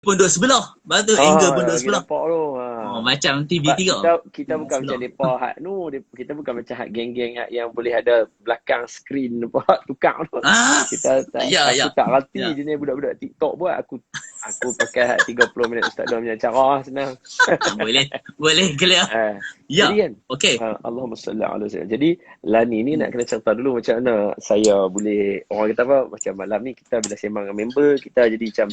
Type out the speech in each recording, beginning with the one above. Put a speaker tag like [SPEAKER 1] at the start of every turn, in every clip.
[SPEAKER 1] pun duduk sebelah. Lepas tu angle pun duduk
[SPEAKER 2] Lagi
[SPEAKER 1] sebelah.
[SPEAKER 2] nampak tu.
[SPEAKER 1] Oh, macam
[SPEAKER 2] Sebab
[SPEAKER 1] TV3.
[SPEAKER 2] kita bukan macam
[SPEAKER 1] Sebelah.
[SPEAKER 2] depa hak kita bukan macam hak geng-geng hak yang boleh ada belakang skrin apa tukang tu.
[SPEAKER 1] Ah,
[SPEAKER 2] Kita tak,
[SPEAKER 1] ya,
[SPEAKER 2] aku
[SPEAKER 1] ya.
[SPEAKER 2] tak reti
[SPEAKER 1] Ya.
[SPEAKER 2] jenis budak-budak TikTok buat. Aku pakai hak 30 minit Ustaz Dom punya cara senang.
[SPEAKER 1] Boleh. Boleh clear.
[SPEAKER 2] Ah, jadi
[SPEAKER 1] Ya.
[SPEAKER 2] kan,
[SPEAKER 1] Okey.
[SPEAKER 2] Allahumma salli ala sayyidina. Jadi Lani ni nak
[SPEAKER 1] Hmm.
[SPEAKER 2] kena cerita dulu macam mana saya boleh, orang kata apa, macam malam ni kita bila sembang dengan member, kita jadi macam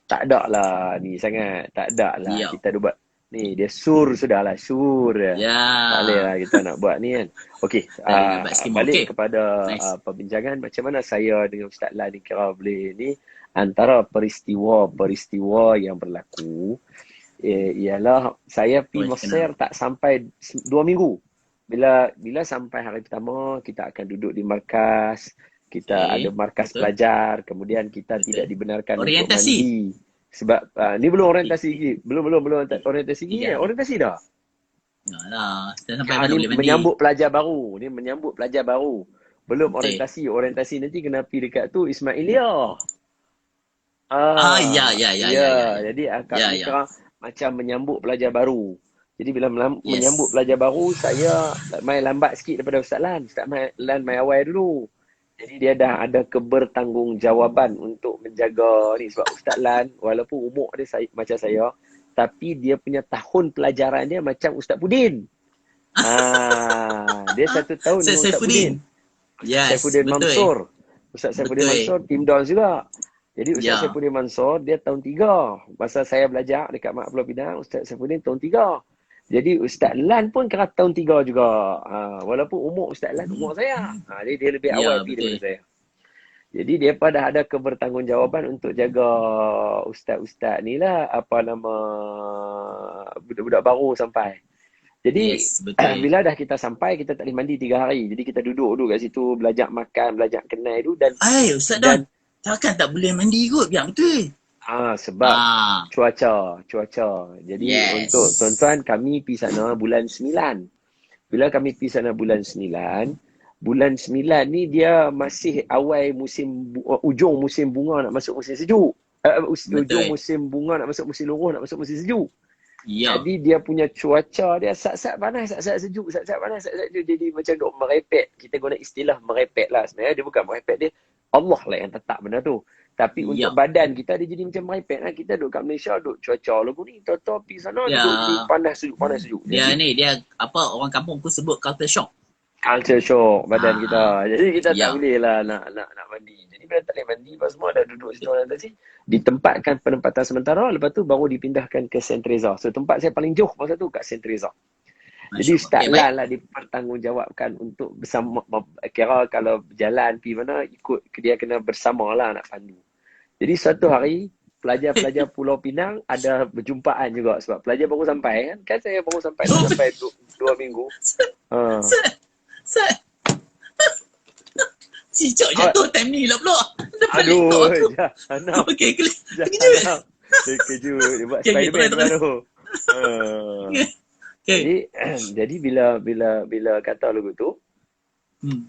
[SPEAKER 2] tak ada lah ni sangat, tak ada lah
[SPEAKER 1] Ya.
[SPEAKER 2] kita ada buat ni, dia sur sudahlah, sur je. Tak boleh
[SPEAKER 1] Ya.
[SPEAKER 2] lah kita nak buat ni kan. Okey,
[SPEAKER 1] Dari buat skema.
[SPEAKER 2] balik
[SPEAKER 1] Okey.
[SPEAKER 2] kepada
[SPEAKER 1] Nice.
[SPEAKER 2] perbincangan macam mana saya dengan Ustaz Lan ni kira boleh ni antara peristiwa-peristiwa yang berlaku. Ialah saya pergi
[SPEAKER 1] Oh,
[SPEAKER 2] Mesir
[SPEAKER 1] kenal.
[SPEAKER 2] tak sampai 2 minggu. Bila sampai hari pertama, kita akan duduk di markas. Kita ada
[SPEAKER 1] Okey.
[SPEAKER 2] markas
[SPEAKER 1] Betul.
[SPEAKER 2] pelajar. Kemudian kita tidak
[SPEAKER 1] Betul.
[SPEAKER 2] dibenarkan untuk
[SPEAKER 1] Orientasi.
[SPEAKER 2] mandi. Sebab ni belum orientasi lagi. Belum orientasi lagi.
[SPEAKER 1] Tiga hari.
[SPEAKER 2] Orientasi dah.
[SPEAKER 1] Nah, sampai
[SPEAKER 2] Ni
[SPEAKER 1] mana boleh mandi.
[SPEAKER 2] menyambut pelajar baru. Ni menyambut pelajar baru. Belum
[SPEAKER 1] Betul.
[SPEAKER 2] orientasi. Orientasi nanti kena pergi dekat tu Ismailia.
[SPEAKER 1] Ya, ya, ya, ya, ya, ya.
[SPEAKER 2] Jadi akak
[SPEAKER 1] Ya,
[SPEAKER 2] ni
[SPEAKER 1] ya.
[SPEAKER 2] kira macam menyambut pelajar baru. Jadi bila menyambut
[SPEAKER 1] Yes.
[SPEAKER 2] pelajar baru, saya main lambat sikit daripada Ustaz Lan. Ustaz Lan main awal dulu. Jadi dia dah ada kebertanggungjawabban untuk menjaga ni. Sebab Ustaz Lan, walaupun umur dia macam saya, tapi dia punya tahun pelajaran dia macam Ustaz Pudin. Dia 1 tahun dengan Ustaz Pudin.
[SPEAKER 1] Saifuddin.
[SPEAKER 2] Ustaz
[SPEAKER 1] Yes,
[SPEAKER 2] Saifuddin
[SPEAKER 1] betul.
[SPEAKER 2] Mansur. Ustaz Saifuddin
[SPEAKER 1] Betul.
[SPEAKER 2] Mansur, Tim Dons juga. Jadi Ustaz
[SPEAKER 1] Ya.
[SPEAKER 2] Saifuddin Mansur, dia tahun 3. Masa saya belajar dekat Mak Pulau Pinang, Ustaz Saifuddin tahun 3. Jadi Ustaz Lan pun kira tahun 3 juga. Walaupun umur Ustaz Lan umur saya. Dia lebih awal
[SPEAKER 1] Ya,
[SPEAKER 2] pergi
[SPEAKER 1] betul.
[SPEAKER 2] daripada saya. Jadi dia dah ada kebertanggungjawabban untuk jaga ustaz-ustaz ni lah, apa nama, budak-budak baru sampai. Jadi
[SPEAKER 1] Yes, betul.
[SPEAKER 2] bila dah kita sampai, kita tak boleh mandi 3 hari. Jadi kita duduk dulu kat situ, belajar makan, belajar kenal dulu
[SPEAKER 1] Ustaz Don.
[SPEAKER 2] dan
[SPEAKER 1] Takkan tak boleh mandi kot. Biar betul.
[SPEAKER 2] sebab
[SPEAKER 1] Ah,
[SPEAKER 2] cuaca. Jadi untuk
[SPEAKER 1] yes.
[SPEAKER 2] tuan-tuan, kami pergi sana bulan 9. Bila kami pergi sana bulan 9 ni dia masih awal ujung musim bunga nak masuk musim sejuk. Ujung
[SPEAKER 1] Betul.
[SPEAKER 2] musim bunga nak masuk musim luruh, nak masuk musim sejuk.
[SPEAKER 1] Ya.
[SPEAKER 2] Jadi dia punya cuaca dia sat-sat panas, sat-sat sejuk, sat-sat panas, sat-sat sejuk. Jadi macam duk merepek. Kita guna istilah merepek lah. Sebenarnya dia bukan merepek, dia Allah lah yang tetap benda tu. Tapi untuk
[SPEAKER 1] Ya.
[SPEAKER 2] badan kita dia jadi macam merepek lah. Kita duduk kat Malaysia, duduk cuaca lagu ni, tahu-tahu pergi sana
[SPEAKER 1] Ya.
[SPEAKER 2] duduk jadi panas sejuk.
[SPEAKER 1] Dia
[SPEAKER 2] Jadi
[SPEAKER 1] ni, dia apa orang kampung pun sebut culture shock.
[SPEAKER 2] culture shock badan kita. Jadi kita tak
[SPEAKER 1] Ya.
[SPEAKER 2] boleh lah nak mandi. Jadi bila tak boleh mandi, semua dah duduk situ tadi, ditempatkan penempatan sementara, lepas tu baru dipindahkan ke St. Teresa. So tempat saya paling jauh masa tu kat St. Teresa. Jadi
[SPEAKER 1] Masya-Allah.
[SPEAKER 2] Ustaz
[SPEAKER 1] Okay, baik.
[SPEAKER 2] Lan lah dipertanggungjawabkan untuk bersama, kira kalau berjalan pergi mana, ikut dia kena bersama lah nak pandu. Jadi suatu hari pelajar-pelajar Pulau Pinang ada berjumpaan juga sebab pelajar baru sampai kan saya baru sampai tak sampai 2 minggu.
[SPEAKER 1] Cicak jatuh time ni lah pula. Depan
[SPEAKER 2] Aduh,
[SPEAKER 1] laptop aku.
[SPEAKER 2] jangan.
[SPEAKER 1] Okey,
[SPEAKER 2] Jangan. Dia kejut. Dia buat
[SPEAKER 1] Okay,
[SPEAKER 2] Spiderman
[SPEAKER 1] boleh.
[SPEAKER 2] tu.
[SPEAKER 1] Okay.
[SPEAKER 2] Jadi bila kata lagu tu,
[SPEAKER 1] Hmm.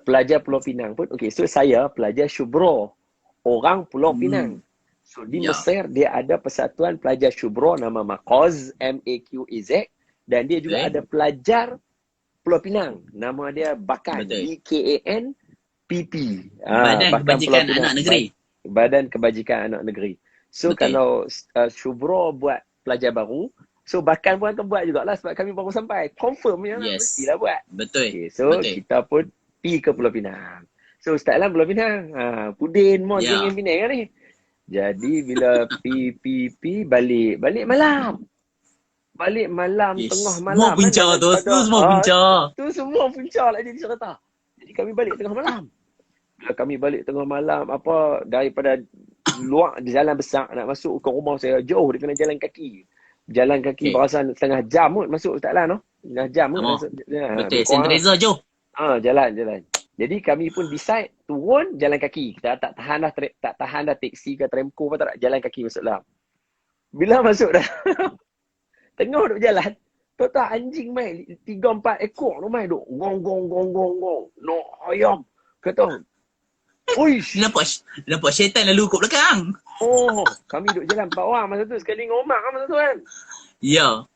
[SPEAKER 2] pelajar Pulau Pinang pun, okay, so saya pelajar Shubro, orang Pulau Pinang. So di
[SPEAKER 1] Ya.
[SPEAKER 2] Mesir dia ada persatuan pelajar Shubro nama Maqaz, MAQAZ, dan dia juga
[SPEAKER 1] Betul.
[SPEAKER 2] ada pelajar Pulau Pinang, nama dia Bakan,
[SPEAKER 1] Betul.
[SPEAKER 2] BKANPP.
[SPEAKER 1] Badan
[SPEAKER 2] Bakan Pulau
[SPEAKER 1] Kebajikan
[SPEAKER 2] Pinang.
[SPEAKER 1] Anak Negeri.
[SPEAKER 2] Badan Kebajikan Anak Negeri. So
[SPEAKER 1] Betul.
[SPEAKER 2] kalau Shubro buat pelajar baru, so Bakan pun akan buat jugalah sebab kami baru sampai. Confirm ya,
[SPEAKER 1] Yes.
[SPEAKER 2] mestilah buat.
[SPEAKER 1] Betul.
[SPEAKER 2] Okay, so
[SPEAKER 1] Betul.
[SPEAKER 2] kita pun pergi ke Pulau Pinang. So Ustaz Lan Pulau Pinang. Pudin, Mon,
[SPEAKER 1] Ya.
[SPEAKER 2] geng Pinang kan ni. Jadi bila pergi balik malam. Balik malam,
[SPEAKER 1] Yes.
[SPEAKER 2] tengah
[SPEAKER 1] Semua
[SPEAKER 2] malam.
[SPEAKER 1] punca tu. Tu semua punca.
[SPEAKER 2] Tu semua punca lah jadi cerita. Jadi kami balik tengah malam. Bila kami balik tengah malam, daripada luar di jalan besar nak masuk ke rumah saya, jauh dia kena jalan kaki. Jalan kaki
[SPEAKER 1] Okay.
[SPEAKER 2] berasan setengah jam kot masuk Ustaz Lan. Setengah jam kot.
[SPEAKER 1] Betul. St. Teresa jauh.
[SPEAKER 2] Jalan. Jadi kami pun decide turun jalan kaki. Kita tak tahan dah taksi ke tramco ke tak, jalan kaki masuk dalam. Bila masuk dah tengah duk jalan, tahu anjing mai 3-4 ekor tu mai duk gong. Nak ayam. Kata Uish.
[SPEAKER 1] Dia nampak syaitan lalu kat belakang.
[SPEAKER 2] Oh, kami duduk jalan 4 orang masa tu. Sekali dengan Omar kan masa tu kan.
[SPEAKER 1] Ya.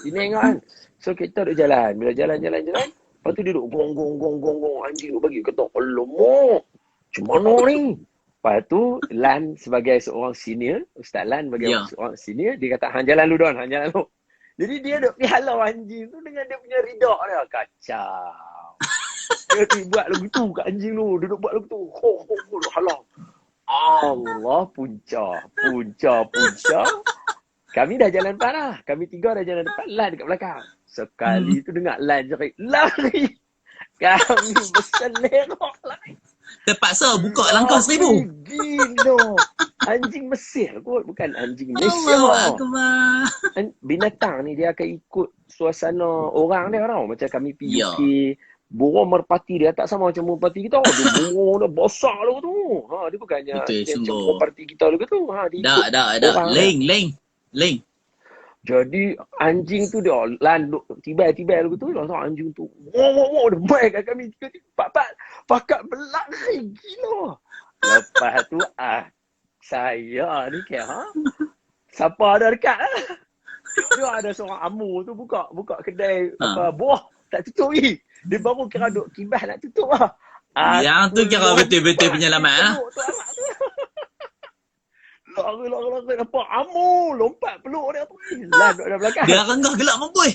[SPEAKER 2] Sini tengok kan. So kita duduk jalan. Bila jalan. Lepas tu dia duduk gong. Anjing duduk bagi. Kata, alamak. Macam mana ni? Lepas tu Lan sebagai seorang senior. Ustaz Lan sebagai seorang senior. Dia kata, hang jalan dulu Don. Hang jalan dulu. Jadi dia duduk halau anjing tu dengan dia punya ridak dia. Kacau. Dia buat lagu tu kat anjing tu. Dia duduk buat lagu tu. Ho, duduk halau. Allah, punca. Kami dah jalan depan lah. Kami 3 dah jalan depan. Lan dekat belakang. Sekali tu dengar Lan jerit. Lari. Kami berselerok lari.
[SPEAKER 1] Terpaksa buka langkah 1000.
[SPEAKER 2] Gila. Anjing Mesir kot. Bukan anjing Malaysia.
[SPEAKER 1] Allah Akbar.
[SPEAKER 2] Binatang ni dia akan ikut suasana orang dia tau. Macam kami pergi
[SPEAKER 1] Ya.
[SPEAKER 2] UK. Burung merpati dia tak sama macam merpati kita. Dia burung dia besar lah tu. Dia bukannya
[SPEAKER 1] Betul,
[SPEAKER 2] macam
[SPEAKER 1] sungguh.
[SPEAKER 2] merpati kita lah tu. Dia ikut
[SPEAKER 1] Dah.
[SPEAKER 2] orang dia.
[SPEAKER 1] Leng.
[SPEAKER 2] Jadi anjing tu dia landuk tiba-tiba lagu tu langsung anjing tu wow dia main kat kami tiba-tiba pakat berlari gila. Lepas tu saya ni siapa ada dekat dia ada seorang amu tu buka kedai apa buah tak tutup ni. Dia baru kira duk kibas nak tutup lah.
[SPEAKER 1] Yang tu kira betul-betul penyelamat lah.
[SPEAKER 2] Lari nampak amu lompat peluk dia tu. Lan duduk dalam belakang.
[SPEAKER 1] Dia renggah gelap mampus.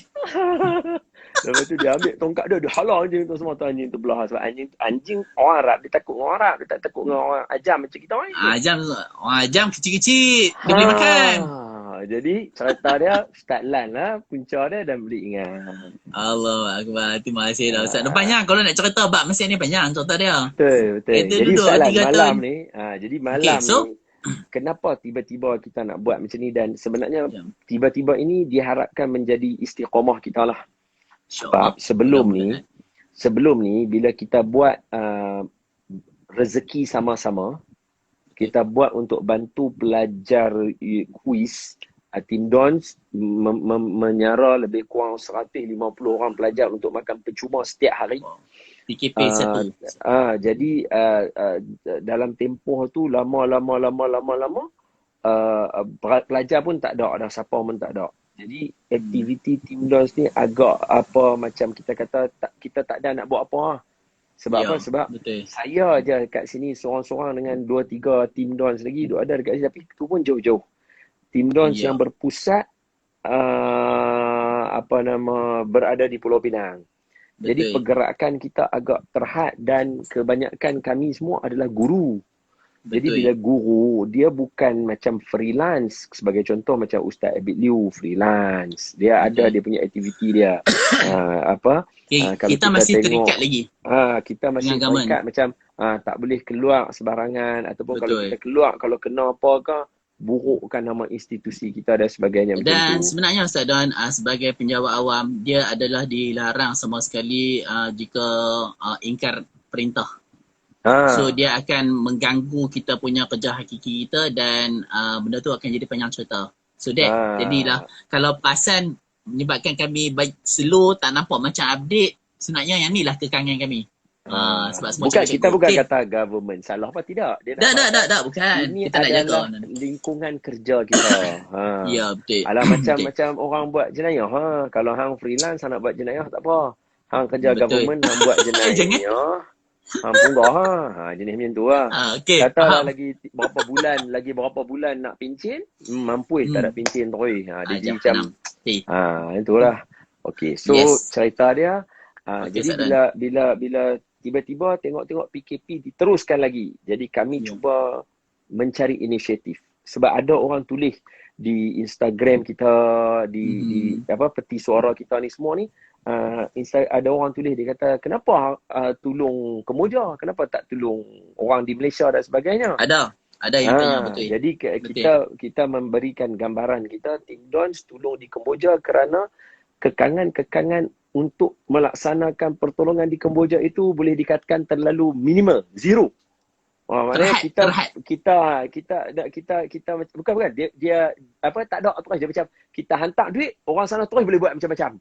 [SPEAKER 2] Lepas tu dia ambil tongkat dia halau anjing tu semua tu anjing tu belah sebab anjing orang Arab dia takut dengan orang Arab, dia tak takut dengan orang ajam macam kita ni.
[SPEAKER 1] Ajam kecil-kecil dia boleh makan.
[SPEAKER 2] Jadi cerita dia Ustaz Lan lah punca dia dan boleh ingat.
[SPEAKER 1] Allah Akbar. Terima kasih dah Ustaz. Banyak kalau nak cerita bab Mesir ni banyak cerita dia.
[SPEAKER 2] Betul. Jadi
[SPEAKER 1] duduk,
[SPEAKER 2] Ustaz Lan
[SPEAKER 1] 3
[SPEAKER 2] malam
[SPEAKER 1] tahun.
[SPEAKER 2] ni jadi malam
[SPEAKER 1] Okay, so?
[SPEAKER 2] ni kenapa tiba-tiba kita nak buat macam ni dan sebenarnya tiba-tiba ini diharapkan menjadi istiqamah kita lah. Sebab sebelum ni bila kita buat rezeki sama-sama, kita buat untuk bantu pelajar kuis, Tim Dons menyara lebih kurang 150 orang pelajar untuk makan percuma setiap hari.
[SPEAKER 1] PKP 1.
[SPEAKER 2] Jadi dalam tempoh tu lama pelajar pun tak ada siapa pun tak ada. Jadi aktiviti Tim Dons ni agak apa macam kita kata kita tak ada nak buat apa lah. Sebab apa? Sebab
[SPEAKER 1] betul.
[SPEAKER 2] saya je kat sini seorang-seorang dengan 2-3 Tim Dons lagi duk ada dekat sini tapi tu pun jauh-jauh. Tim Dons yang berpusat berada di Pulau Pinang. Jadi pergerakan kita agak terhad dan kebanyakan kami semua adalah guru. Jadi bila guru, dia bukan macam freelance. Sebagai contoh macam Ustaz Abid Liu freelance. Dia ada dia punya aktiviti dia.
[SPEAKER 1] Kita masih terikat lagi.
[SPEAKER 2] Kita masih terikat macam tak boleh keluar sebarangan. Ataupun kalau kita keluar, kalau kena apa ke, burukkan nama institusi kita dan sebagainya.
[SPEAKER 1] Dan sebenarnya Ustaz Don sebagai penjawat awam, dia adalah dilarang sama sekali jika ingkar perintah. So dia akan mengganggu kita punya kerja hakiki kita dan benda tu akan jadi panjang cerita. So jadilah kalau perasan menyebabkan kami slow, tak nampak macam update, sebenarnya yang ni lah kekangan kami. Sebab semua
[SPEAKER 2] kita bukan kata government salah apa tidak. Dia
[SPEAKER 1] tak bukan.
[SPEAKER 2] Ini
[SPEAKER 1] kita
[SPEAKER 2] adalah
[SPEAKER 1] nak jaga
[SPEAKER 2] lingkungan kerja kita.
[SPEAKER 1] Ya betul.
[SPEAKER 2] Alah macam orang buat jenayah. Kalau hang freelance hang nak buat jenayah tak apa. Hang kerja government hang buat jenayah. Hang punggah jenis macam tu lah. Kata lagi berapa bulan nak pincin, mampu tak ada pincin terus. Dia macam itulah. Okey, so cerita dia jadi bila tiba-tiba tengok PKP diteruskan lagi. Jadi kami cuba mencari inisiatif. Sebab ada orang tulis di Instagram kita, di peti suara kita ni semua ni, ada orang tulis dia kata kenapa tolong Kemoja, kenapa tak tolong orang di Malaysia dan sebagainya.
[SPEAKER 1] Ada yang tanya betul.
[SPEAKER 2] Jadi kita memberikan gambaran kita Tim Dons tolong di Kemboja kerana kekangan untuk melaksanakan pertolongan di Kemboja itu boleh dikatakan terlalu minimal, zero. Maknanya kita bukan dia tak ada terus dia macam kita hantar duit orang sana terus boleh buat macam-macam.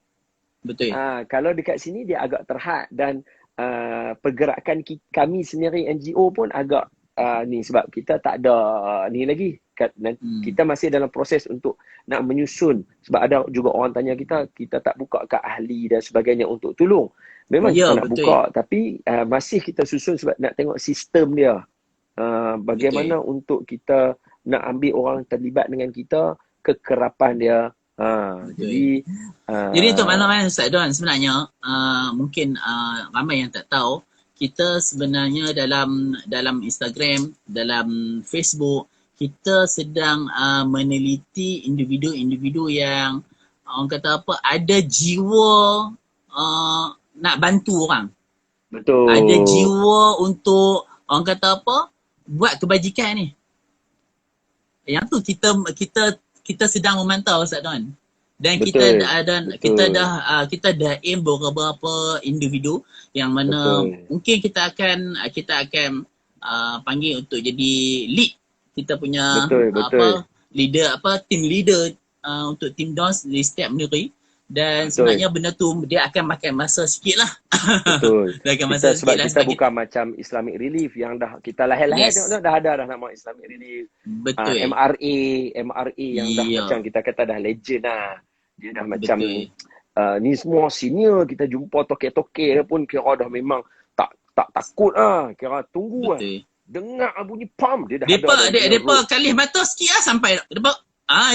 [SPEAKER 1] Betul.
[SPEAKER 2] Kalau dekat sini dia agak terhad dan pergerakan kami sendiri NGO pun agak ni, sebab kita tak ada ni lagi. Kita masih dalam proses untuk nak menyusun, sebab ada juga orang tanya kita tak buka ke ahli dan sebagainya untuk tolong. Memang kita nak buka, tapi masih kita susun sebab nak tengok sistem dia. Bagaimana untuk kita nak ambil orang terlibat dengan kita, kekerapan dia. Jadi
[SPEAKER 1] untuk makluman Ustaz Don, sebenarnya mungkin ramai yang tak tahu, kita sebenarnya dalam Instagram, dalam Facebook, kita sedang meneliti individu-individu yang orang kata apa, ada jiwa nak bantu orang.
[SPEAKER 2] Betul.
[SPEAKER 1] Ada jiwa untuk orang kata apa, buat kebajikan ni. Yang tu kita sedang memantau Ustaz Don. Dan betul, kita dah aim beberapa individu yang mana mungkin kita akan panggil untuk jadi lead. Kita punya leader, team leader untuk Team Dons di setiap negeri. Dan sebenarnya benda tu dia akan makan masa sikit lah.
[SPEAKER 2] Betul. Dia akan masa sebab sikit kita bukan macam Islamic Relief yang dah kita lahir-lahir dah ada nama Islamic Relief.
[SPEAKER 1] Betul.
[SPEAKER 2] MRA yang dah macam kita kata dah legend lah. Dia dah macam ni semua senior, kita jumpa toke-toke dia pun kira dah memang tak takut lah. Kira tunggu lah. Dengar bunyi pam dia dah
[SPEAKER 1] depa kalih mata sikit lah sampai depa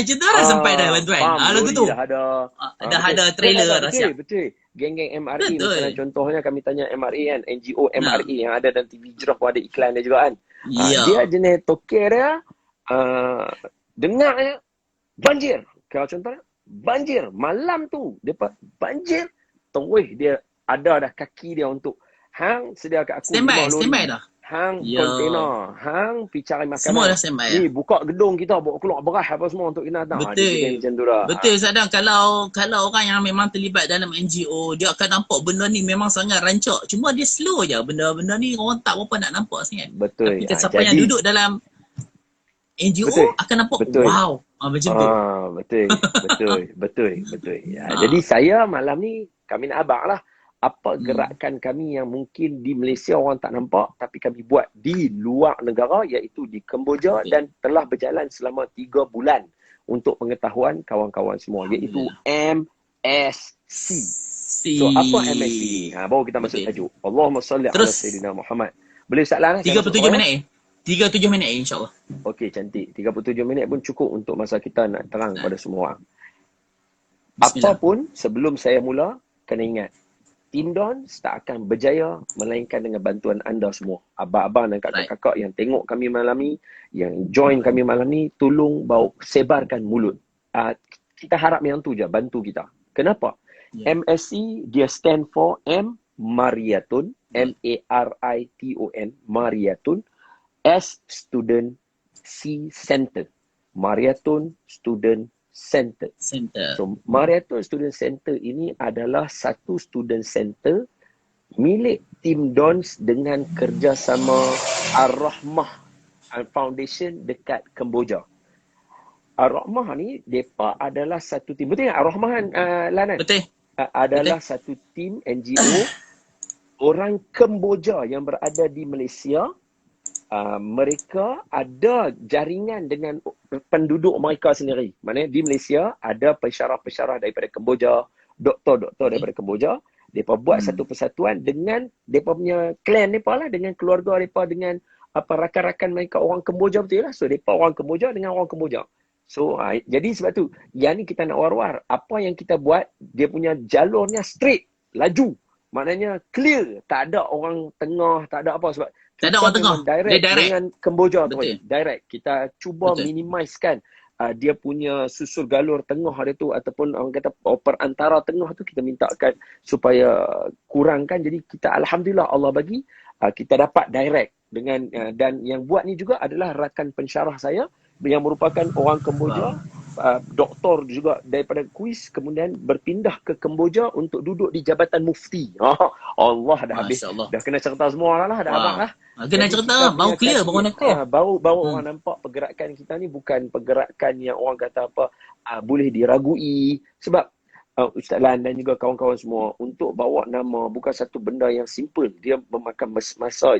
[SPEAKER 1] je dah sampai dah bantuan. Lagu tu dah ada trailer dah siap.
[SPEAKER 2] Betul. Geng-geng MRE misalnya, contohnya kami tanya MRE kan, NGO MRE yang ada dalam TV Jerah pun ada iklan dia juga kan. Dia jenis toke dia dengar dia banjir. Kalau contohnya banjir malam tu, depa banjir terus dia ada dah kaki dia untuk hang sedia kat aku
[SPEAKER 1] standby dah.
[SPEAKER 2] Hang kontainer, hang pergi cari makanan.
[SPEAKER 1] Semua dah standby.
[SPEAKER 2] Ni buka gedung kita, bawa keluar beras apa semua untuk kita datang.
[SPEAKER 1] Betul Sadang. Kalau orang yang memang terlibat dalam NGO, dia akan nampak benda ni memang sangat rancak. Cuma dia slow je. Benda-benda ni orang tak berapa nak nampak sangat.
[SPEAKER 2] Betul.
[SPEAKER 1] Tapi siapa yang duduk dalam NGO akan nampak wow. Macam tu.
[SPEAKER 2] Betul. Jadi saya malam ni, kami nak abang lah. Apa gerakan kami yang mungkin di Malaysia orang tak nampak, tapi kami buat di luar negara, iaitu di Kemboja dan telah berjalan selama 3 bulan untuk pengetahuan kawan-kawan semua, iaitu MSC. So apa MSC? Baru kita masuk tajuk. Allahumma salli ala Sayyidina Muhammad. Boleh soalan
[SPEAKER 1] 37 minit 37 minit insyaAllah.
[SPEAKER 2] Okey, cantik. 37 minit pun cukup untuk masa kita nak terang pada semua orang. Apapun sebelum saya mula, kena ingat, Team Dons tak akan berjaya melainkan dengan bantuan anda semua. Abang-abang dan kakak-kakak yang tengok kami malam ni, yang join kami malam ni, tolong bawa sebarkan mulut. Kita harap yang tu je, bantu kita. Kenapa? MSC, dia stand for M, Mariatun, M-A-R-I-T-O-N, Mariatun. S, Student, C, Center. Mariatun Student Center. So, Mariatun Student Center ini adalah satu student center milik Team Dons dengan kerjasama Ar-Rahmah Foundation dekat Kemboja. Ar-Rahmah ni, mereka adalah satu tim. Betul tak Ar-Rahmah kan, Lanan?
[SPEAKER 1] Betul.
[SPEAKER 2] Adalah satu tim NGO orang Kemboja yang berada di Malaysia. Mereka ada jaringan dengan penduduk mereka sendiri. Maksudnya di Malaysia ada pensyarah-pensyarah daripada Kemboja, doktor-doktor daripada Kemboja. Mereka buat satu persatuan dengan mereka punya clan mereka lah, dengan keluarga mereka, dengan rakan-rakan mereka orang Kemboja, betul lah. So mereka orang Kemboja dengan orang Kemboja. So jadi sebab tu yang ni kita nak war-war. Apa yang kita buat, dia punya jalurnya straight, laju. Maknanya clear, tak ada orang tengah, tak ada apa, sebab
[SPEAKER 1] tak ada orang tengah.
[SPEAKER 2] Direct dengan Kemboja tu. Direct. Kita cuba minimizekan dia punya susul galur tengah dia tu, ataupun orang kata perantara tengah tu, kita mintakan supaya kurangkan. Jadi kita alhamdulillah Allah bagi kita dapat direct dengan dan yang buat ni juga adalah rakan pensyarah saya yang merupakan orang Kemboja. Doktor juga daripada kuis, kemudian berpindah ke Kemboja untuk duduk di Jabatan Mufti. Allah dah habis. Dah kena cerita semua lah, dah abang lah.
[SPEAKER 1] Kena cerita, baru clear, baru nak clear.
[SPEAKER 2] Baru orang nampak pergerakan kita ni bukan pergerakan yang orang kata apa boleh diragui. Sebab Ustaz Lan dan juga kawan-kawan semua, untuk bawa nama bukan satu benda yang simple. Dia memakan masa.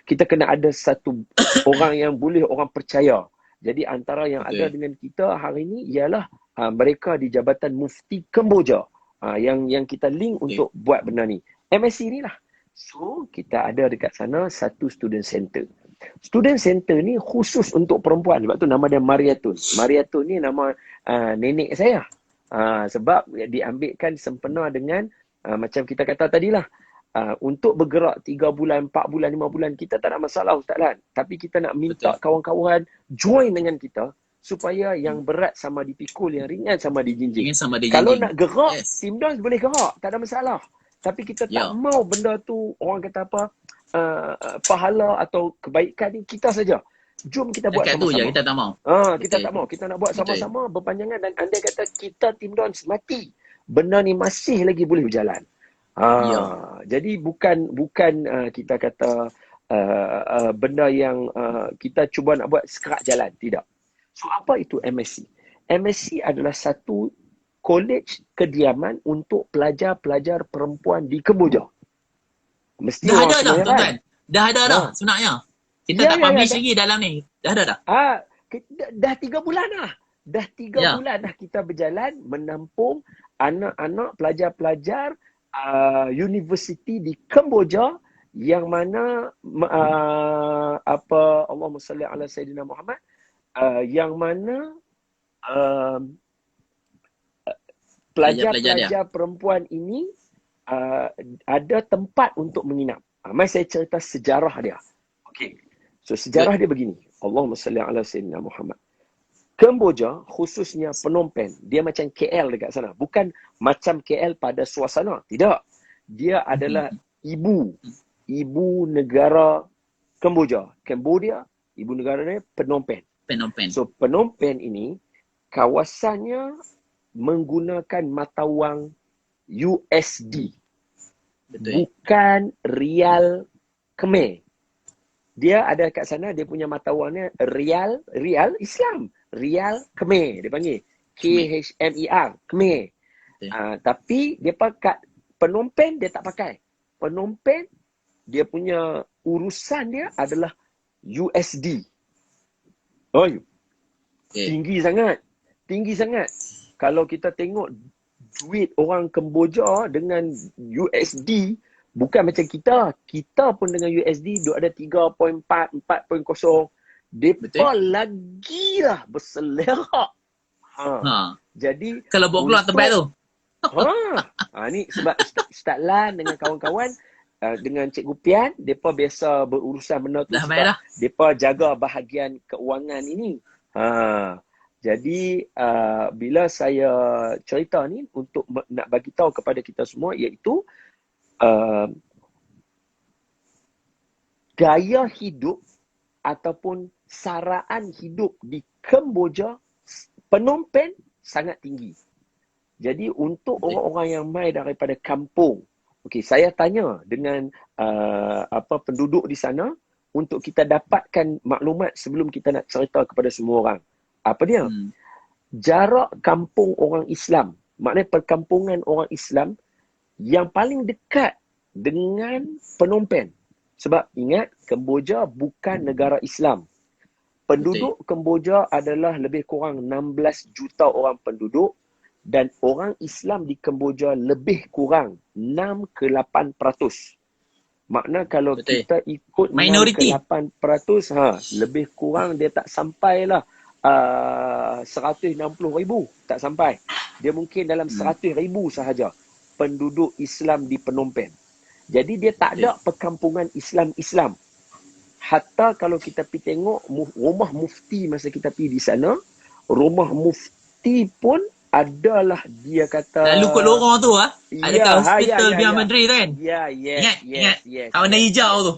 [SPEAKER 2] Kita kena ada satu orang yang boleh orang percaya. Jadi antara yang ada dengan kita hari ini ialah mereka di Jabatan Mufti Kemboja yang kita link untuk buat benda ni. MSc ni lah. So kita ada dekat sana satu student center. Student center ni khusus untuk perempuan. Sebab tu nama dia Mariatun. Mariatun ni nama nenek saya. Sebab diambilkan sempena dengan macam kita kata tadilah, untuk bergerak 3 bulan, 4 bulan, 5 bulan, kita tak ada masalah Ustaz Lan. Tapi kita nak minta kawan-kawan join dengan kita supaya yang berat sama dipikul, yang ringan sama dijinjing. Kalau nak gerak, Team Dons boleh gerak, tak ada masalah. Tapi kita tak mau benda tu, orang kata apa, pahala atau kebaikan ni kita saja. Jom kita buat sama-sama. Je,
[SPEAKER 1] kita tak mau.
[SPEAKER 2] Kita tak mau. Kita nak buat sama-sama berpanjangan, dan andai kata kita Team Dons mati, benda ni masih lagi boleh berjalan. Jadi bukan kita kata benda yang kita cuba nak buat sekerak jalan. Tidak. So apa itu MSc? MSc adalah satu college kediaman untuk pelajar-pelajar perempuan di Kemboja. Mesti
[SPEAKER 1] dah ada dah, tuan-tuan. Dah ada dah sebenarnya. Kita tak publish lagi dalam ni. Dah ada dah.
[SPEAKER 2] Dah 3 bulan dah. Dah 3 bulan dah kita berjalan menampung anak-anak pelajar-pelajar universiti di Kemboja yang mana Allahumma salli ala Sayyidina Muhammad, yang mana pelajar-pelajar perempuan ini ada tempat untuk menginap. Mari saya cerita sejarah dia. Okey. So sejarah dia begini. Allahumma salli ala Sayyidina Muhammad. Kemboja, khususnya Phnom Penh, dia macam KL dekat sana. Bukan macam KL pada suasana. Tidak. Dia adalah ibu negara Kemboja. Cambodia, ibu negara dia Phnom Penh. So Phnom Penh ini, kawasannya menggunakan mata wang USD. Bukan rial Khmer. Dia ada kat sana, dia punya mata wangnya rial Islam. Rial Khmer, dia panggil. KHMER, Khmer. Tapi dia pakai Phnom Penh, dia tak pakai. Phnom Penh, dia punya urusan dia adalah USD. Tinggi sangat. Tinggi sangat. Kalau kita tengok duit orang Kemboja dengan USD, bukan macam kita. Kita pun dengan USD duk ada 3.4, 4.0. Mereka lagi lah berselerak. Jadi
[SPEAKER 1] kalau bawa keluar tempat tu.
[SPEAKER 2] Ni sebab Ustaz Lan dengan kawan-kawan, dengan Cikgu Pian, mereka biasa berurusan benda tu. Sebab mereka jaga bahagian keuangan ini. Jadi bila saya cerita ni untuk nak bagi tahu kepada kita semua, iaitu gaya hidup ataupun saraan hidup di Kemboja, Phnom Penh sangat tinggi. Jadi untuk orang-orang yang mai daripada kampung, saya tanya dengan penduduk di sana untuk kita dapatkan maklumat sebelum kita nak cerita kepada semua orang. Apa dia? Jarak kampung orang Islam, maknanya perkampungan orang Islam yang paling dekat dengan Phnom Penh. Sebab ingat, Kemboja bukan negara Islam. Penduduk Kemboja adalah lebih kurang 16 juta orang penduduk, dan orang Islam di Kemboja lebih kurang 6 ke 8%. Makna kalau kita ikut
[SPEAKER 1] minority
[SPEAKER 2] 6 ke 8%, lebih kurang dia tak sampailah 160,000, tak sampai. Dia mungkin dalam 100,000 sahaja penduduk Islam di Phnom Penh. Jadi dia tak ada perkampungan Islam-Islam. Hatta kalau kita pergi tengok rumah mufti masa kita pergi di sana, rumah mufti pun adalah dia kata
[SPEAKER 1] lalu kot lorong tu ada kat hospital Biar Madri tu kan. Ingat kawasan hijau tu.